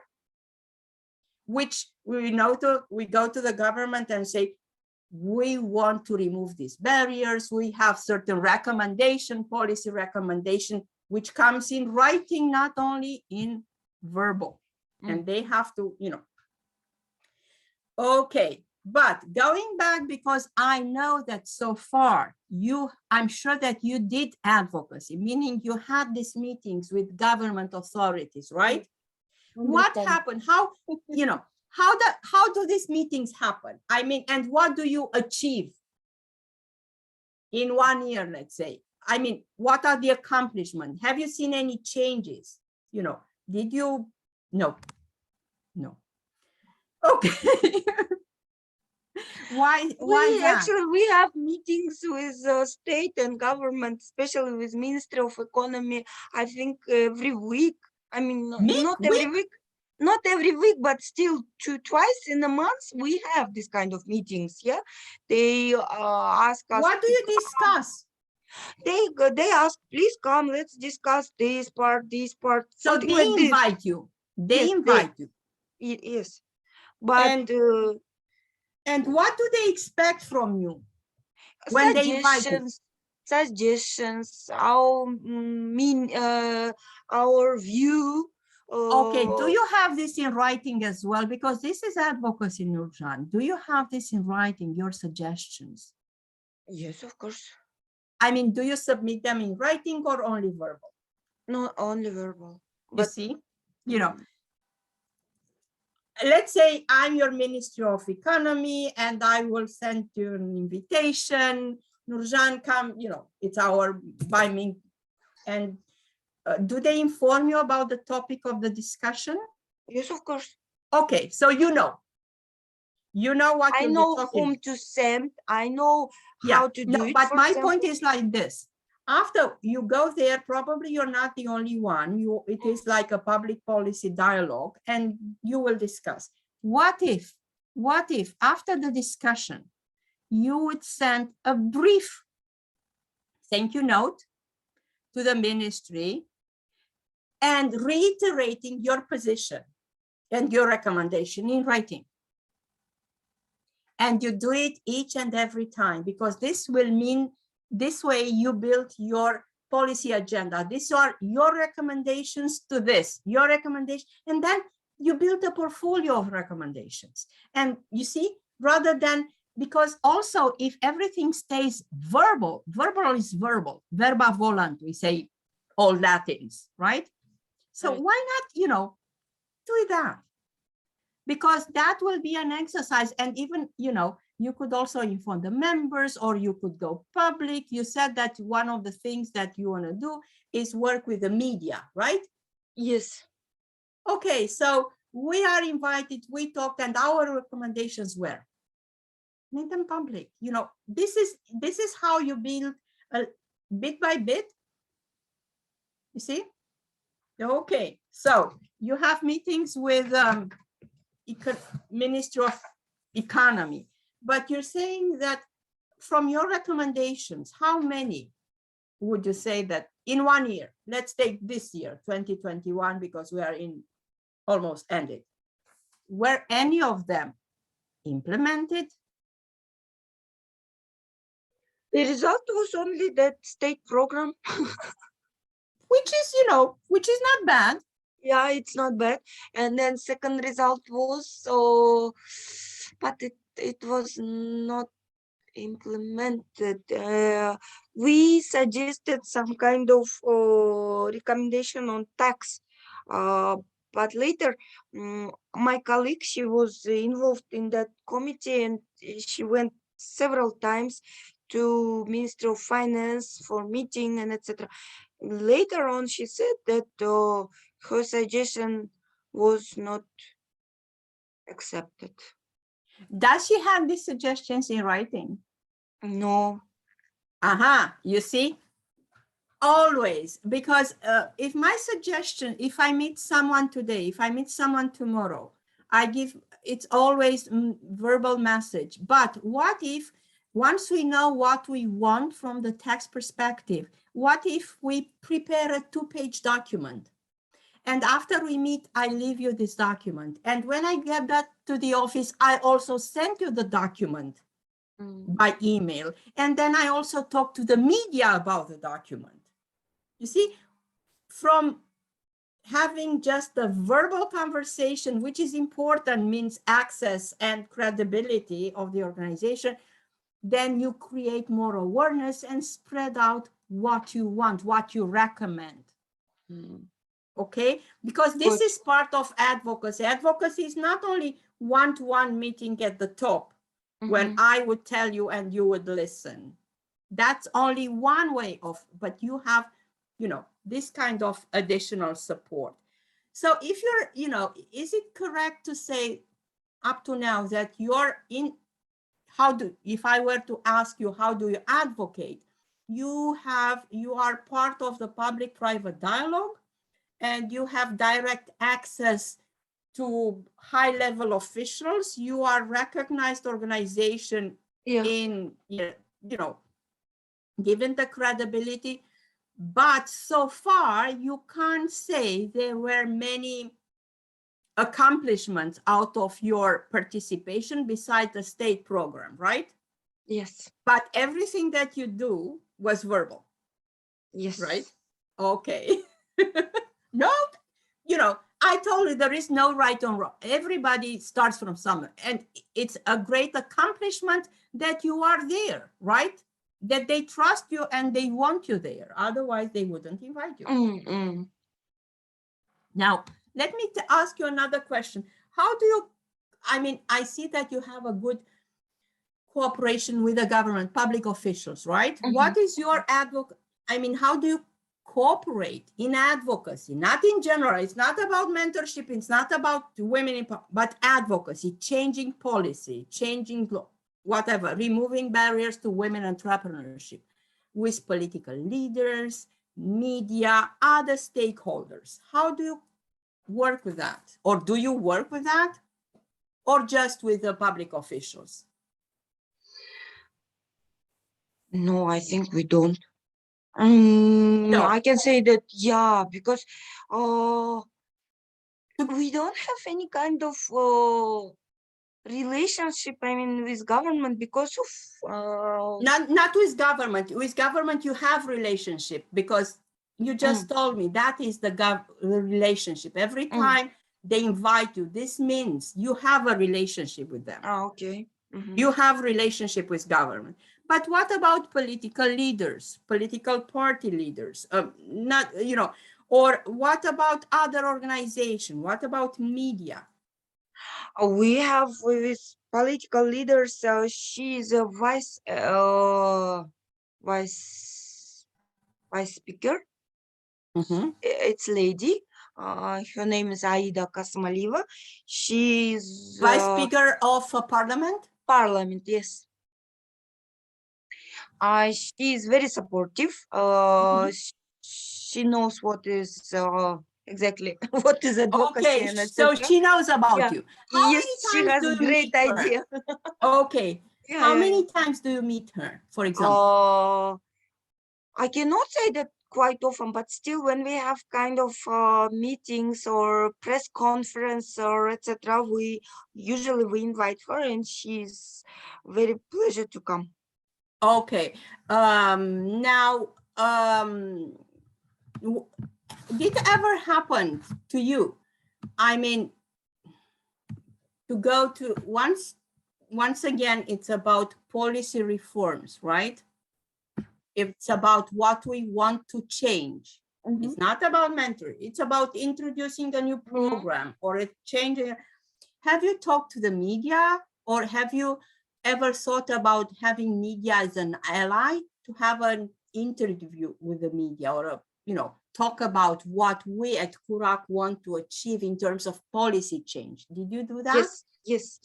which we go to the government and say, we want to remove these barriers. We have certain policy recommendation, which comes in writing, not only in verbal. And they have to, Okay, but going back, because I know that so far I'm sure that you did advocacy, meaning you had these meetings with government authorities, right? What happened? How, how do these meetings happen? I mean, and what do you achieve in 1 year, let's say? I mean, what are the accomplishments? Have you seen any changes? Did you? No. Okay. Why that? Actually, we have meetings with state and government, especially with Ministry of Economy, I think every week. I mean, not every week, but still twice in a month we have this kind of meetings. Yeah, they ask us. What do you discuss? They ask, please come, let's discuss this part, So something they like this. invite you. They Yes, invite you. Yes, but and what do they expect from you when they invite you? Suggestions, our view. Okay, do you have this in writing as well? Because this is advocacy, Nurjan. Do you have this in writing, your suggestions? Yes, of course. I mean, do you submit them in writing or only verbal? No, only verbal. You see? you know, let's say I'm your Ministry of Economy and I will send you an invitation. Nurjan, come, you know, it's our by me. And do they inform you about the topic of the discussion? Yes, of course. Okay, so you know what I you'll know be talking. whom to send. I know how to do it. But for my example. point is like this. After you go there, probably you're not the only one. It is like a public policy dialogue, and you will discuss. What if after the discussion, you would send a brief thank you note to the ministry and reiterating your position and your recommendation in writing. And you do it each and every time, because this will mean this way you build your policy agenda. These are your recommendations to this, your recommendation, and then you build a portfolio of recommendations. And you see, rather than, because also if everything stays verbal is verbal, verba volant, we say all Latins, right? So Right. why not, you know, do that? Because that will be an exercise. And even, you know, you could also inform the members, or you could go public. You said that one of the things that you want to do is work with the media, right? Yes. Okay, so we are invited, we talked, and our recommendations were make them public. You know, this is how you build bit by bit. You see? Okay, so you have meetings with Ministry of Economy, but you're saying that from your recommendations, how many would you say that in 1 year, let's take this year, 2021, because we are in almost ended, were any of them implemented? The result was only that state program. Which is, you know, which is not bad. Yeah, it's not bad. And then second result was, but it was not implemented. We suggested some kind of recommendation on tax, but later my colleague, she was involved in that committee, and she went several times to Ministry of Finance for meeting and etc. Later on, she said that her suggestion was not accepted. Does she have these suggestions in writing? No. Aha, you see, always, because if my suggestion, if I meet someone today, if I meet someone tomorrow, I give, it's always verbal message. But what if, once we know what we want from the tax perspective, what if we prepare a 2-page document? And after we meet, I leave you this document. And when I get that to the office, I also send you the document by email. And then I also talk to the media about the document. You see, from having just a verbal conversation, which is important, means access and credibility of the organization, then you create more awareness and spread out what you want, what you recommend. Okay, because this is part of advocacy. Advocacy is not only one-to-one meeting at the top when I would tell you and you would listen. That's only one way of, but you have, you know, this kind of additional support. So if you're, you know, is it correct to say up to now that you're in, if I were to ask you, how do you advocate? You are part of the public-private dialogue, and you have direct access to high-level officials. You are a recognized organization in, you know, given the credibility. But so far, you can't say there were many accomplishments out of your participation beside the state program, right? Yes. But everything that you do was verbal. Yes. Right? Okay. No, you know, I told you there is no right or wrong. Everybody starts from somewhere. And it's a great accomplishment that you are there, right? That they trust you and they want you there. Otherwise, they wouldn't invite you. Now, let me ask you another question. How do you, I mean, I see that you have a good cooperation with the government, public officials, right? What is your I mean, how do you cooperate in advocacy? Not in general, it's not about mentorship, it's not about women in, but advocacy, changing policy, changing law, whatever, removing barriers to women entrepreneurship with political leaders, media, other stakeholders. How do you work with that? Or do you work with that? Or just with the public officials? No, I think we don't. No. I can say that, yeah, because we don't have any kind of relationship, I mean, with government because of Not with government. With government, you have relationship because you just told me that is the relationship. Every time they invite you, this means you have a relationship with them. Okay. You have relationship with government. But what about political leaders, political party leaders? Not, you know, or what about other organization? What about media? We have with political leaders. She is a vice speaker. It's lady. Her name is Aida Kasmaliva. She's Vice Speaker of Parliament. Parliament, yes. She is very supportive. She knows what is exactly what is advocacy Okay, and so etc. she knows about you. How Yes, many she times has do you great meet her? idea. Okay. How many times do you meet her, for example? I cannot say that quite often, but still when we have kind of meetings or press conference or etc., we usually invite her and she's very pleasure to come. Okay. Now, did it ever happen to you? I mean, to go to once again, it's about policy reforms, right? It's about what we want to change. It's not about mentoring. It's about introducing a new program or a change. Have you talked to the media, or have you ever thought about having media as an ally, to have an interview with the media, or talk about what we at Kurak want to achieve in terms of policy change? Did you do that? Yes.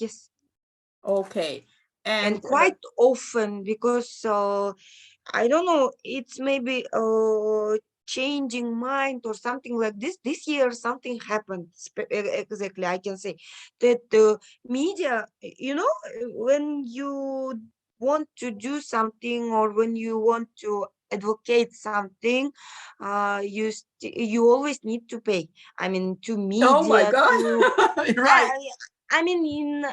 Okay. And quite often, because I don't know, it's maybe changing mind or something like this. This year something happened exactly. I can say that the media, when you want to do something or when you want to advocate something, you always need to pay. I mean, to media. Oh my God! Right. I mean, in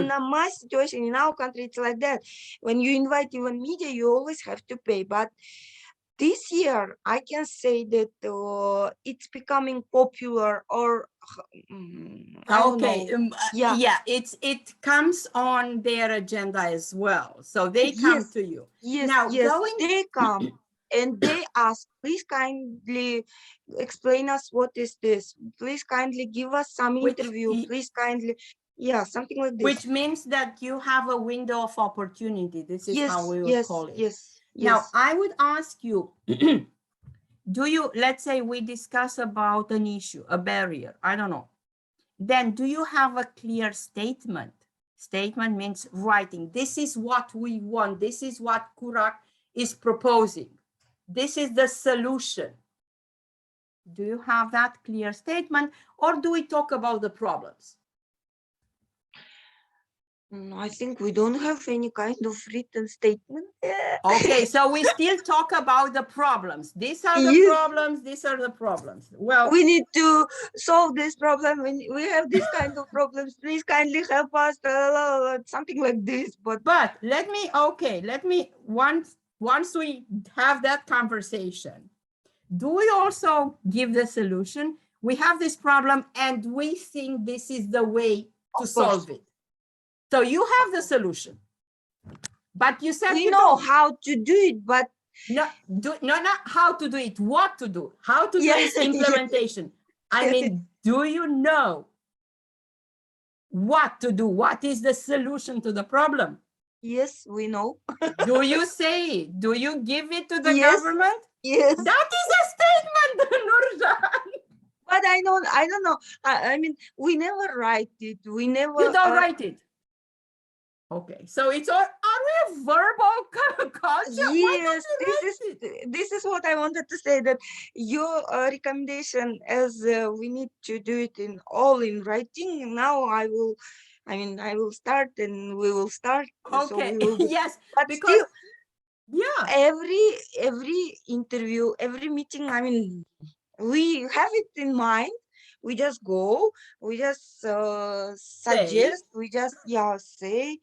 my situation in our country, it's like that. When you invite even media, you always have to pay. But this year, I can say that it's becoming popular, or I don't know. Yeah, it comes on their agenda as well, so they come to you. Yes, Now, they come and they ask, please kindly explain us what is this. Please kindly give us some interview. Please kindly, something like this. Which means that you have a window of opportunity. This is how we would call it. Yes. Now, I would ask you, let's say we discuss about an issue, a barrier, I don't know. Then do you have a clear statement? Statement means writing. This is what we want. This is what Kurak is proposing. This is the solution. Do you have that clear statement, or do we talk about the problems? I think we don't have any kind of written statement. Okay, so we still talk about the problems. These are the problems. These are the problems. Well, we need to solve this problem. We have this kind of problems. Please kindly help us. Something like this. But let me once we have that conversation, do we also give the solution? We have this problem and we think this is the way to solve it. So you have the solution, but you said we know how to do it, but not how to do it, what to do, how to do it, implementation. I mean, Do you know what to do? What is the solution to the problem? Yes, we know. Do you say it? Do you give it to the Yes, government? yes. That is a statement, Nurjan. But I don't know. I mean, we never write it. We never. You don't write it. Okay, so it's all, are we a verbal culture? Why Yes, don't you write it? this is what I wanted to say, that your recommendation, as we need to do it in all in writing. Now I will start and we will start. So Okay, we will do. yes, But because, still, yeah, every interview, every meeting, I mean, we have it in mind. We just go, we just say, suggest, we just say.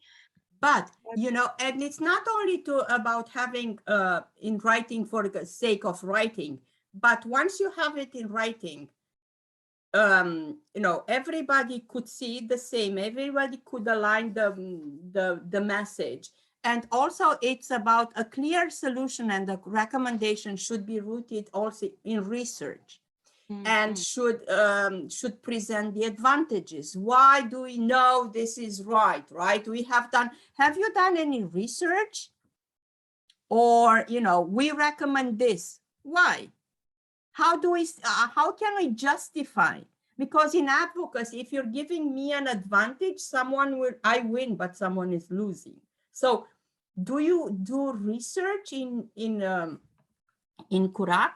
but, you know, and it's not only about having in writing for the sake of writing, but once you have it in writing, you know, everybody could see it the same, everybody could align the message. And also it's about a clear solution, and the recommendation should be rooted also in research. And should present the advantages. Why do we know this is right? Have you done any research? Or, you know, we recommend this. Why? How can we justify? Because in advocacy, if you're giving me an advantage, I win, but someone is losing. So do you do research in Kurak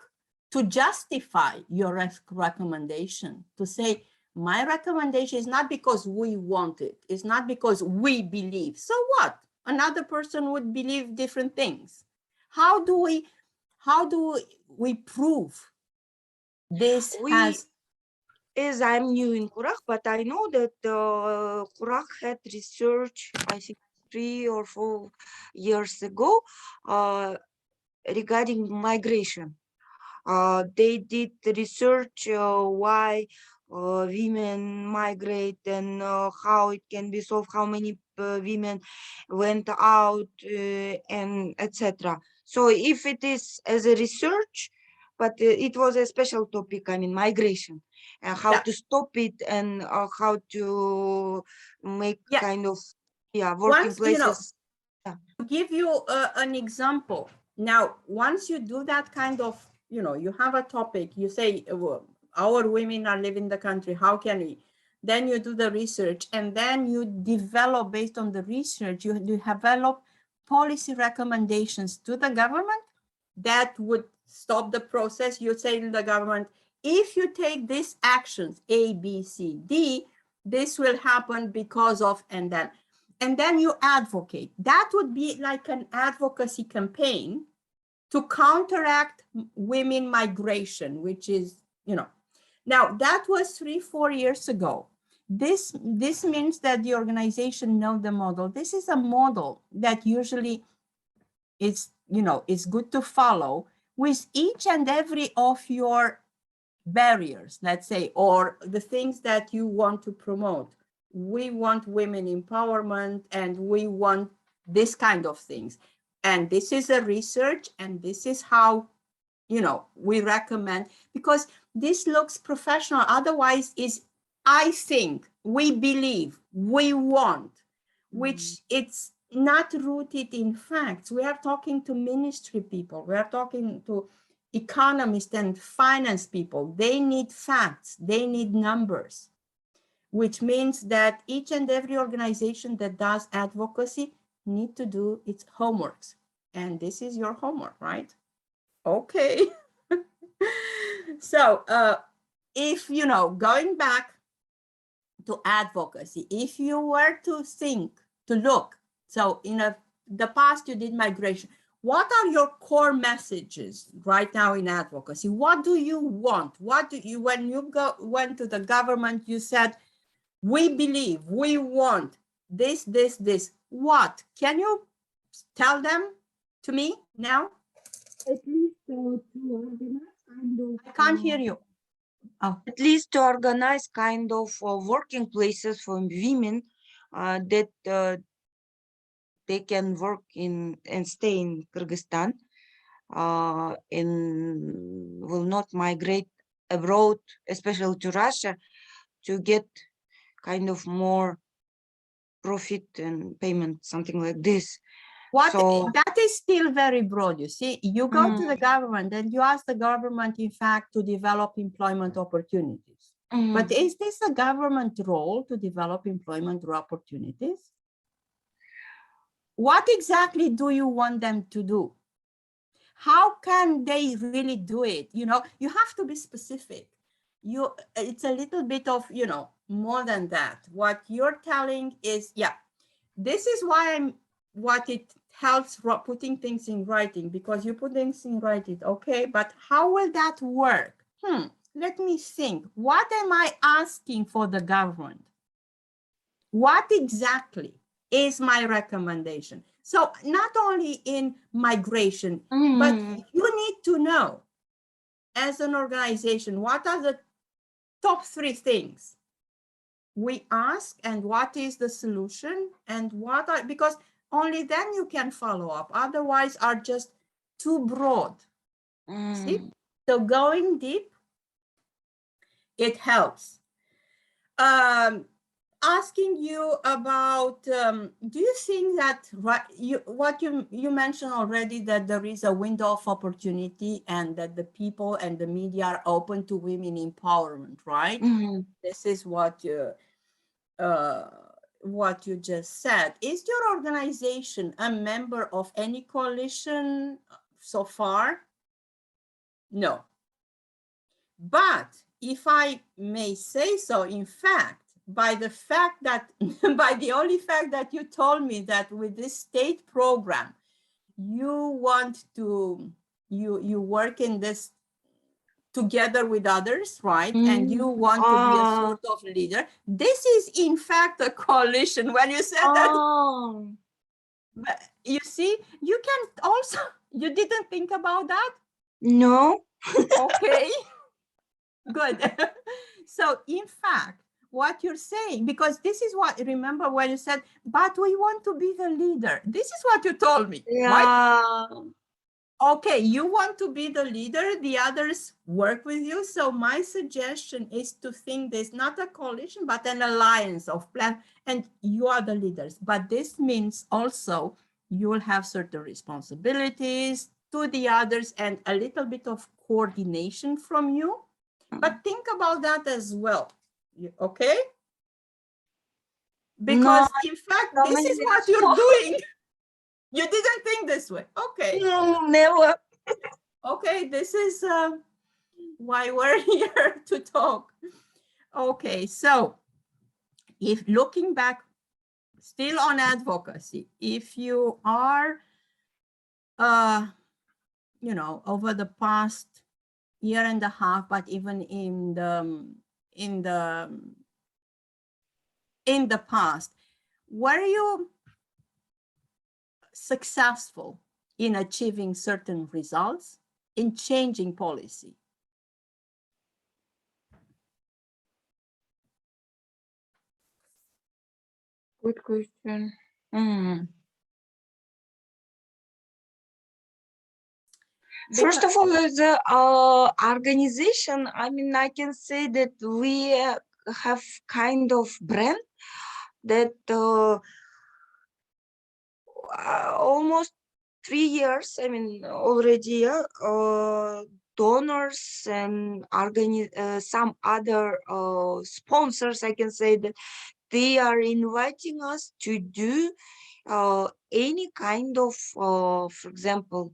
to justify your recommendation, to say, my recommendation is not because we want it, it's not because we believe. So what? Another person would believe different things. How do we prove this has? As I'm new in Kurak, but I know that Kurak had research, I think 3 or 4 years ago, regarding migration. They did research why women migrate and how it can be solved, how many women went out, and etc. So if it is as a research, but it was a special topic, I mean, migration, and how Yeah. to stop it, and how to make Yeah. kind of working Once, you know, places. to give you an example. Now, once you do that kind of, you know, you have a topic, you say, our women are leaving the country, how can we? Then you do the research, and then you develop, based on the research, you develop policy recommendations to the government that would stop the process. You say to the government, if you take these actions, A, B, C, D, this will happen because of, and then you advocate. That would be like an advocacy campaign to counteract women migration, which is, you know, now that was 3-4 years ago. This means that the organization know the model. This is a model that usually is, you know, is good to follow with each and every of your barriers, let's say, or the things that you want to promote. We want women empowerment, and we want this kind of things. And this is a research, and this is how, you know, we recommend, because this looks professional. Otherwise is, I think, we believe, we want, which it's not rooted in facts. We are talking to ministry people. We are talking to economists and finance people. They need facts. They need numbers, which means that each and every organization that does advocacy need to do its homeworks. And this is your homework, right? Okay. So if, you know, going back to advocacy, if you were to think, to look, so in the past you did migration, what are your core messages right now in advocacy? What do you want? What do you, when you went to the government, you said, we believe, we want this, this, this. What? Can you tell them to me now? At least to organize kind of. I can't hear you. Oh. At least to organize kind of working places for women that they can work in and stay in Kyrgyzstan and will not migrate abroad, especially to Russia. to get kind of more profit and payment, something like this. So that is still very broad. You see, you go to the government and you ask the government, in fact, to develop employment opportunities. But is this a government role to develop employment opportunities? What exactly do you want them to do? How can they really do it? You know, you have to be specific. It's a little bit of, you know, more than that. What you're telling is, yeah, this is why what it helps putting things in writing, because you put things in writing, okay, but how will that work? Let me think. What am I asking for the government? What exactly is my recommendation? So not only in migration, but you need to know as an organization, what are the top 3 things we ask and what is the solution and what are, because only then you can follow up. Otherwise are just too broad. See? So going deep, it helps. Asking you about, do you think that what you mentioned already, that there is a window of opportunity and that the people and the media are open to women empowerment, right? This is what you just said. Is your organization a member of any coalition so far? No. But if I may say so, in fact, by the fact that, by the only fact that you told me that with this state program, you want to, you work in this together with others, right? And you want to be a sort of leader. This is in fact a coalition. When you said that, but you see, you can also, you didn't think about that? No. Okay. Good. So in fact, what you're saying, because this is what, remember when you said, but we want to be the leader. This is what you told me, right? Okay, you want to be the leader, the others work with you. So my suggestion is to think there's not a coalition, but an alliance of plan, and you are the leaders. But this means also you will have certain responsibilities to the others and a little bit of coordination from you. But think about that as well, okay? Because in fact, this is what you're doing. You didn't think this way. Okay. No, never. Okay, this is why we're here to talk. Okay, so if looking back, still on advocacy, if you are, you know, over the past year and a half, but even in the past, were you successful in achieving certain results, in changing policy? Good question. First of all, the organization, I mean, I can say that we have kind of brand that almost 3 years, I mean, already donors and some other sponsors, I can say that they are inviting us to do any kind of, for example,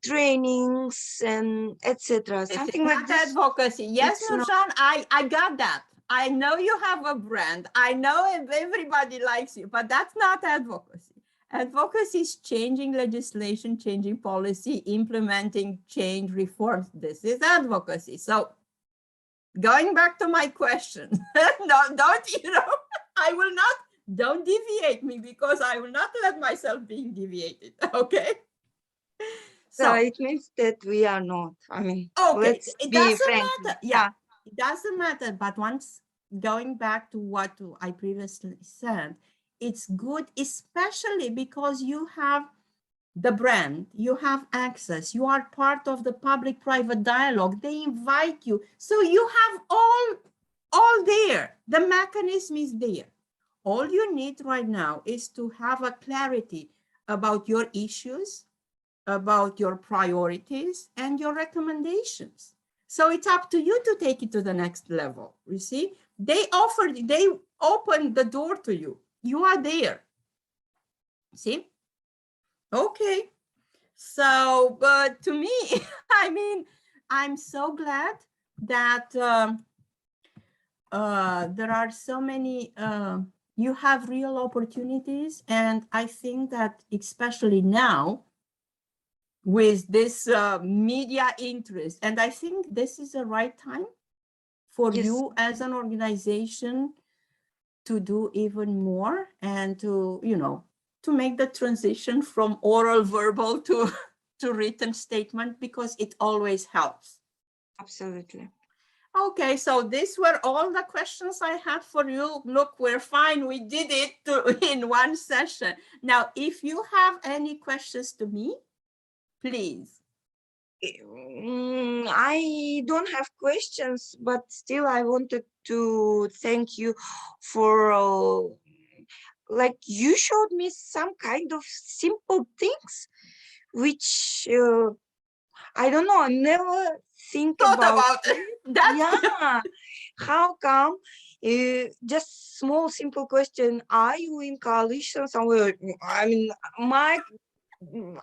trainings and etc. Something like this. Advocacy. Yes, Nurjan, I got that. I know you have a brand. I know everybody likes you, but that's not advocacy. Advocacy is changing legislation, changing policy, implementing change reforms. This is advocacy. So going back to my question, no, don't, you know, I will not, don't deviate me, because I will not let myself being deviated, okay? So it means that we are not, I mean, okay, it doesn't frank. matter. Yeah, it doesn't matter. But once going back to what I previously said, it's good, especially because you have the brand, you have access, you are part of the public-private dialogue, they invite you. So you have all there. The mechanism is there. All you need right now is to have a clarity about your issues, about your priorities, and your recommendations. So it's up to you to take it to the next level. You see, they open the door to you. You are there. See? Okay. So, but to me, I mean, I'm so glad that there are so many, you have real opportunities. And I think that especially now with this media interest, and I think this is the right time for Yes, you as an organization to do even more and to, you know, to make the transition from oral verbal to written statement, because it always helps. absolutely. Okay, so these were all the questions I had for you. Look, we're fine. We did it in one session. Now, if you have any questions to me, please. I don't have questions, but still I wanted to thank you for like you showed me some kind of simple things which I don't know, I never think Thought about about it. that's good. Yeah, how come? Just small simple question: are you in coalition somewhere? I mean, my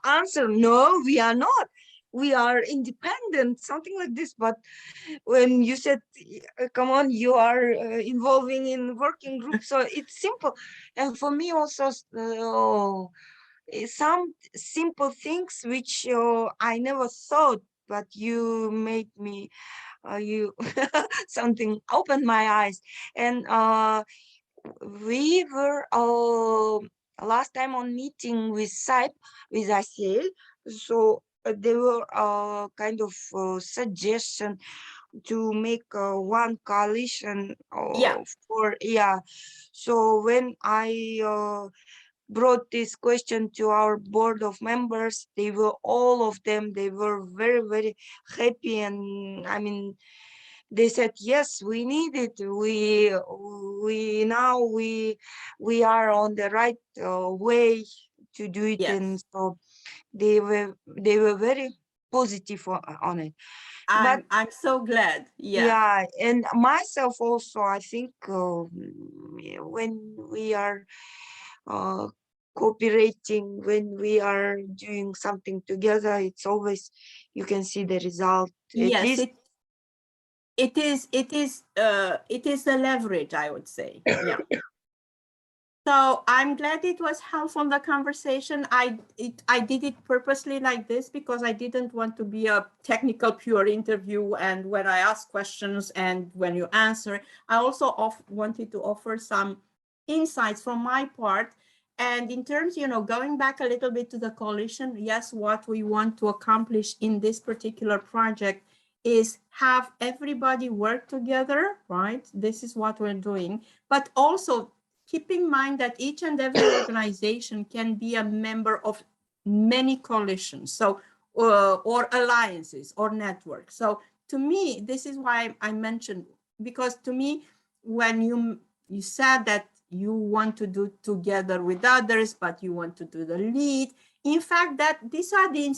answer: no, we are not. We are independent, something like this. But when you said, come on, you are involving in working groups, so it's simple. And for me also, some simple things which I never thought, but you made me, you something opened my eyes. And we were last time on meeting with SIPE, with ICL, so there were kind of suggestion to make one coalition Yeah, for, yeah. So when I brought this question to our board of members, they were all of them, they were very, very happy. And I mean, they said, yes, we need it. We now we are on the right way to do it. And yes. so they were very positive on it. But I'm so glad. Yeah. yeah, and myself also, I think when we are uh, cooperating, when we are doing something together, it's always, you can see the result. At Yes, least it is the leverage, I would say. Yeah. So I'm glad it was helpful, the conversation. I did it purposely like this because I didn't want to be a technical pure interview, and when I ask questions and when you answer, I also wanted to offer some insights from my part. And in terms, you know, going back a little bit to the coalition, yes, what we want to accomplish in this particular project is have everybody work together, right? This is what we're doing, but also keep in mind that each and every organization can be a member of many coalitions, so or alliances or networks. So to me, this is why I mentioned, because to me, when you said that you want to do together with others, but you want to do the lead, in fact, that these are the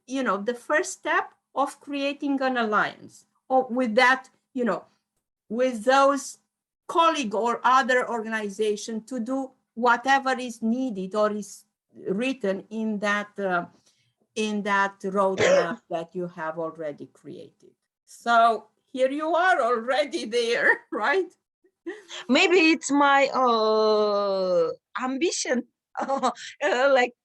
you know, the first step of creating an alliance, or with that, you know, with those colleague or other organization to do whatever is needed or is written in that roadmap that you have already created. So here you are already there, right? maybe it's my ambition. Like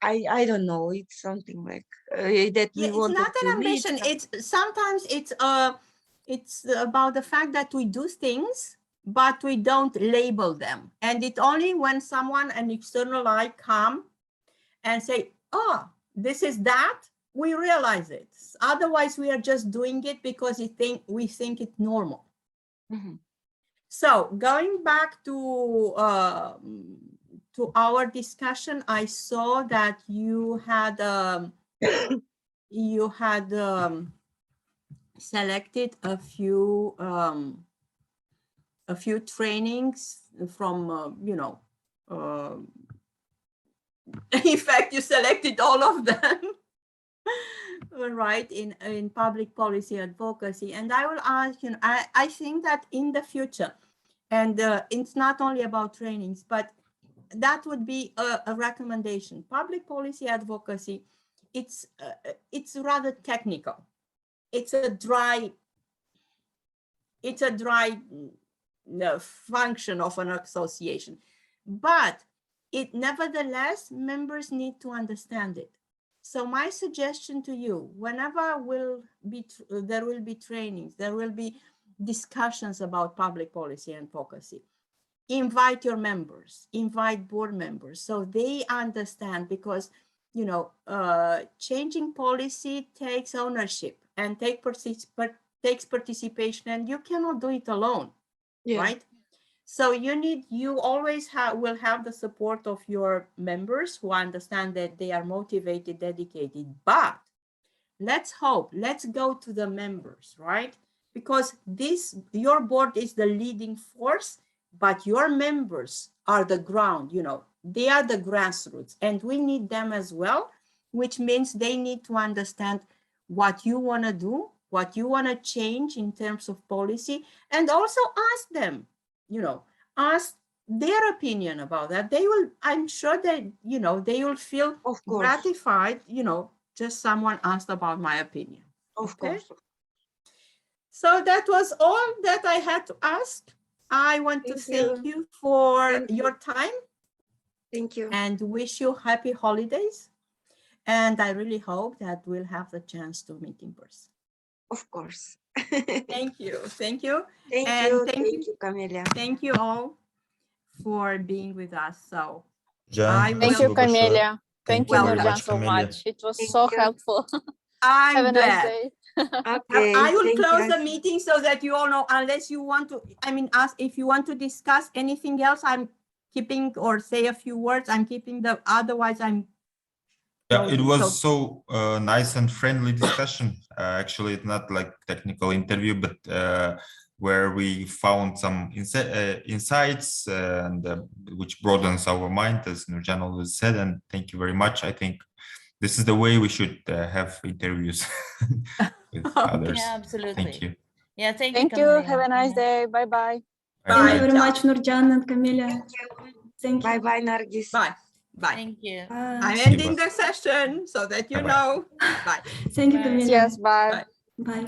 I don't know, it's something like that Yeah, we it's wanted not an to lead ambition. It's sometimes it's about the fact that we do things, but we don't label them. And it only when someone, an external eye, come and say, oh, this is that, we realize it. Otherwise, we are just doing it because we think it's normal. Mhm. So going back to our discussion, I saw that you had selected a few trainings from in fact, you selected all of them. Right, in public policy advocacy. And I will ask, I think that in the future, and it's not only about trainings, but that would be a recommendation. Public policy advocacy, it's rather technical. It's a dry function of an association, but it nevertheless, members need to understand it. So my suggestion to you, whenever there will be trainings, there will be discussions about public policy and advocacy, invite your members, invite board members, so they understand, because changing policy takes ownership and takes participation, and you cannot do it alone, right? So you always will have the support of your members who understand that they are motivated, dedicated, but let's go to the members, right? Because your board is the leading force, but your members are the ground, they are the grassroots, and we need them as well, which means they need to understand what you want to do, what you want to change in terms of policy, and also ask them, ask their opinion about that. I'm sure that, they will feel gratified, just someone asked about my opinion. Of course. So that was all that I had to ask. I want to thank you for your time. Thank you. And wish you happy holidays. And I really hope that we'll have the chance to meet in person. Of course. Thank you. Thank you. Thank you, Camelia. Thank you all for being with us. So thank you, Camelia. Thank you, Nurjan, so much. It was so helpful. I'm Have a glad. nice day. Okay. I will close the meeting so that you all know, unless you want to, ask if you want to discuss anything else, I'm keeping, or say a few words, I'm keeping otherwise I'm. Yeah, it was so nice and friendly discussion. Actually, it's not like technical interview, but where we found some insights and which broadens our mind, as Nurjan always said. And thank you very much. I think this is the way we should have interviews with others. Yeah, absolutely. Thank you. Yeah, Thank you. Have a nice day. Bye-bye. Thank you very much, Nurjan and Camelia. Thank you. Bye-bye, Nargis. Bye. Bye. Thank you. I'm ending the session so that you know. Bye. Thank you, Camelia. Yes, bye. Bye.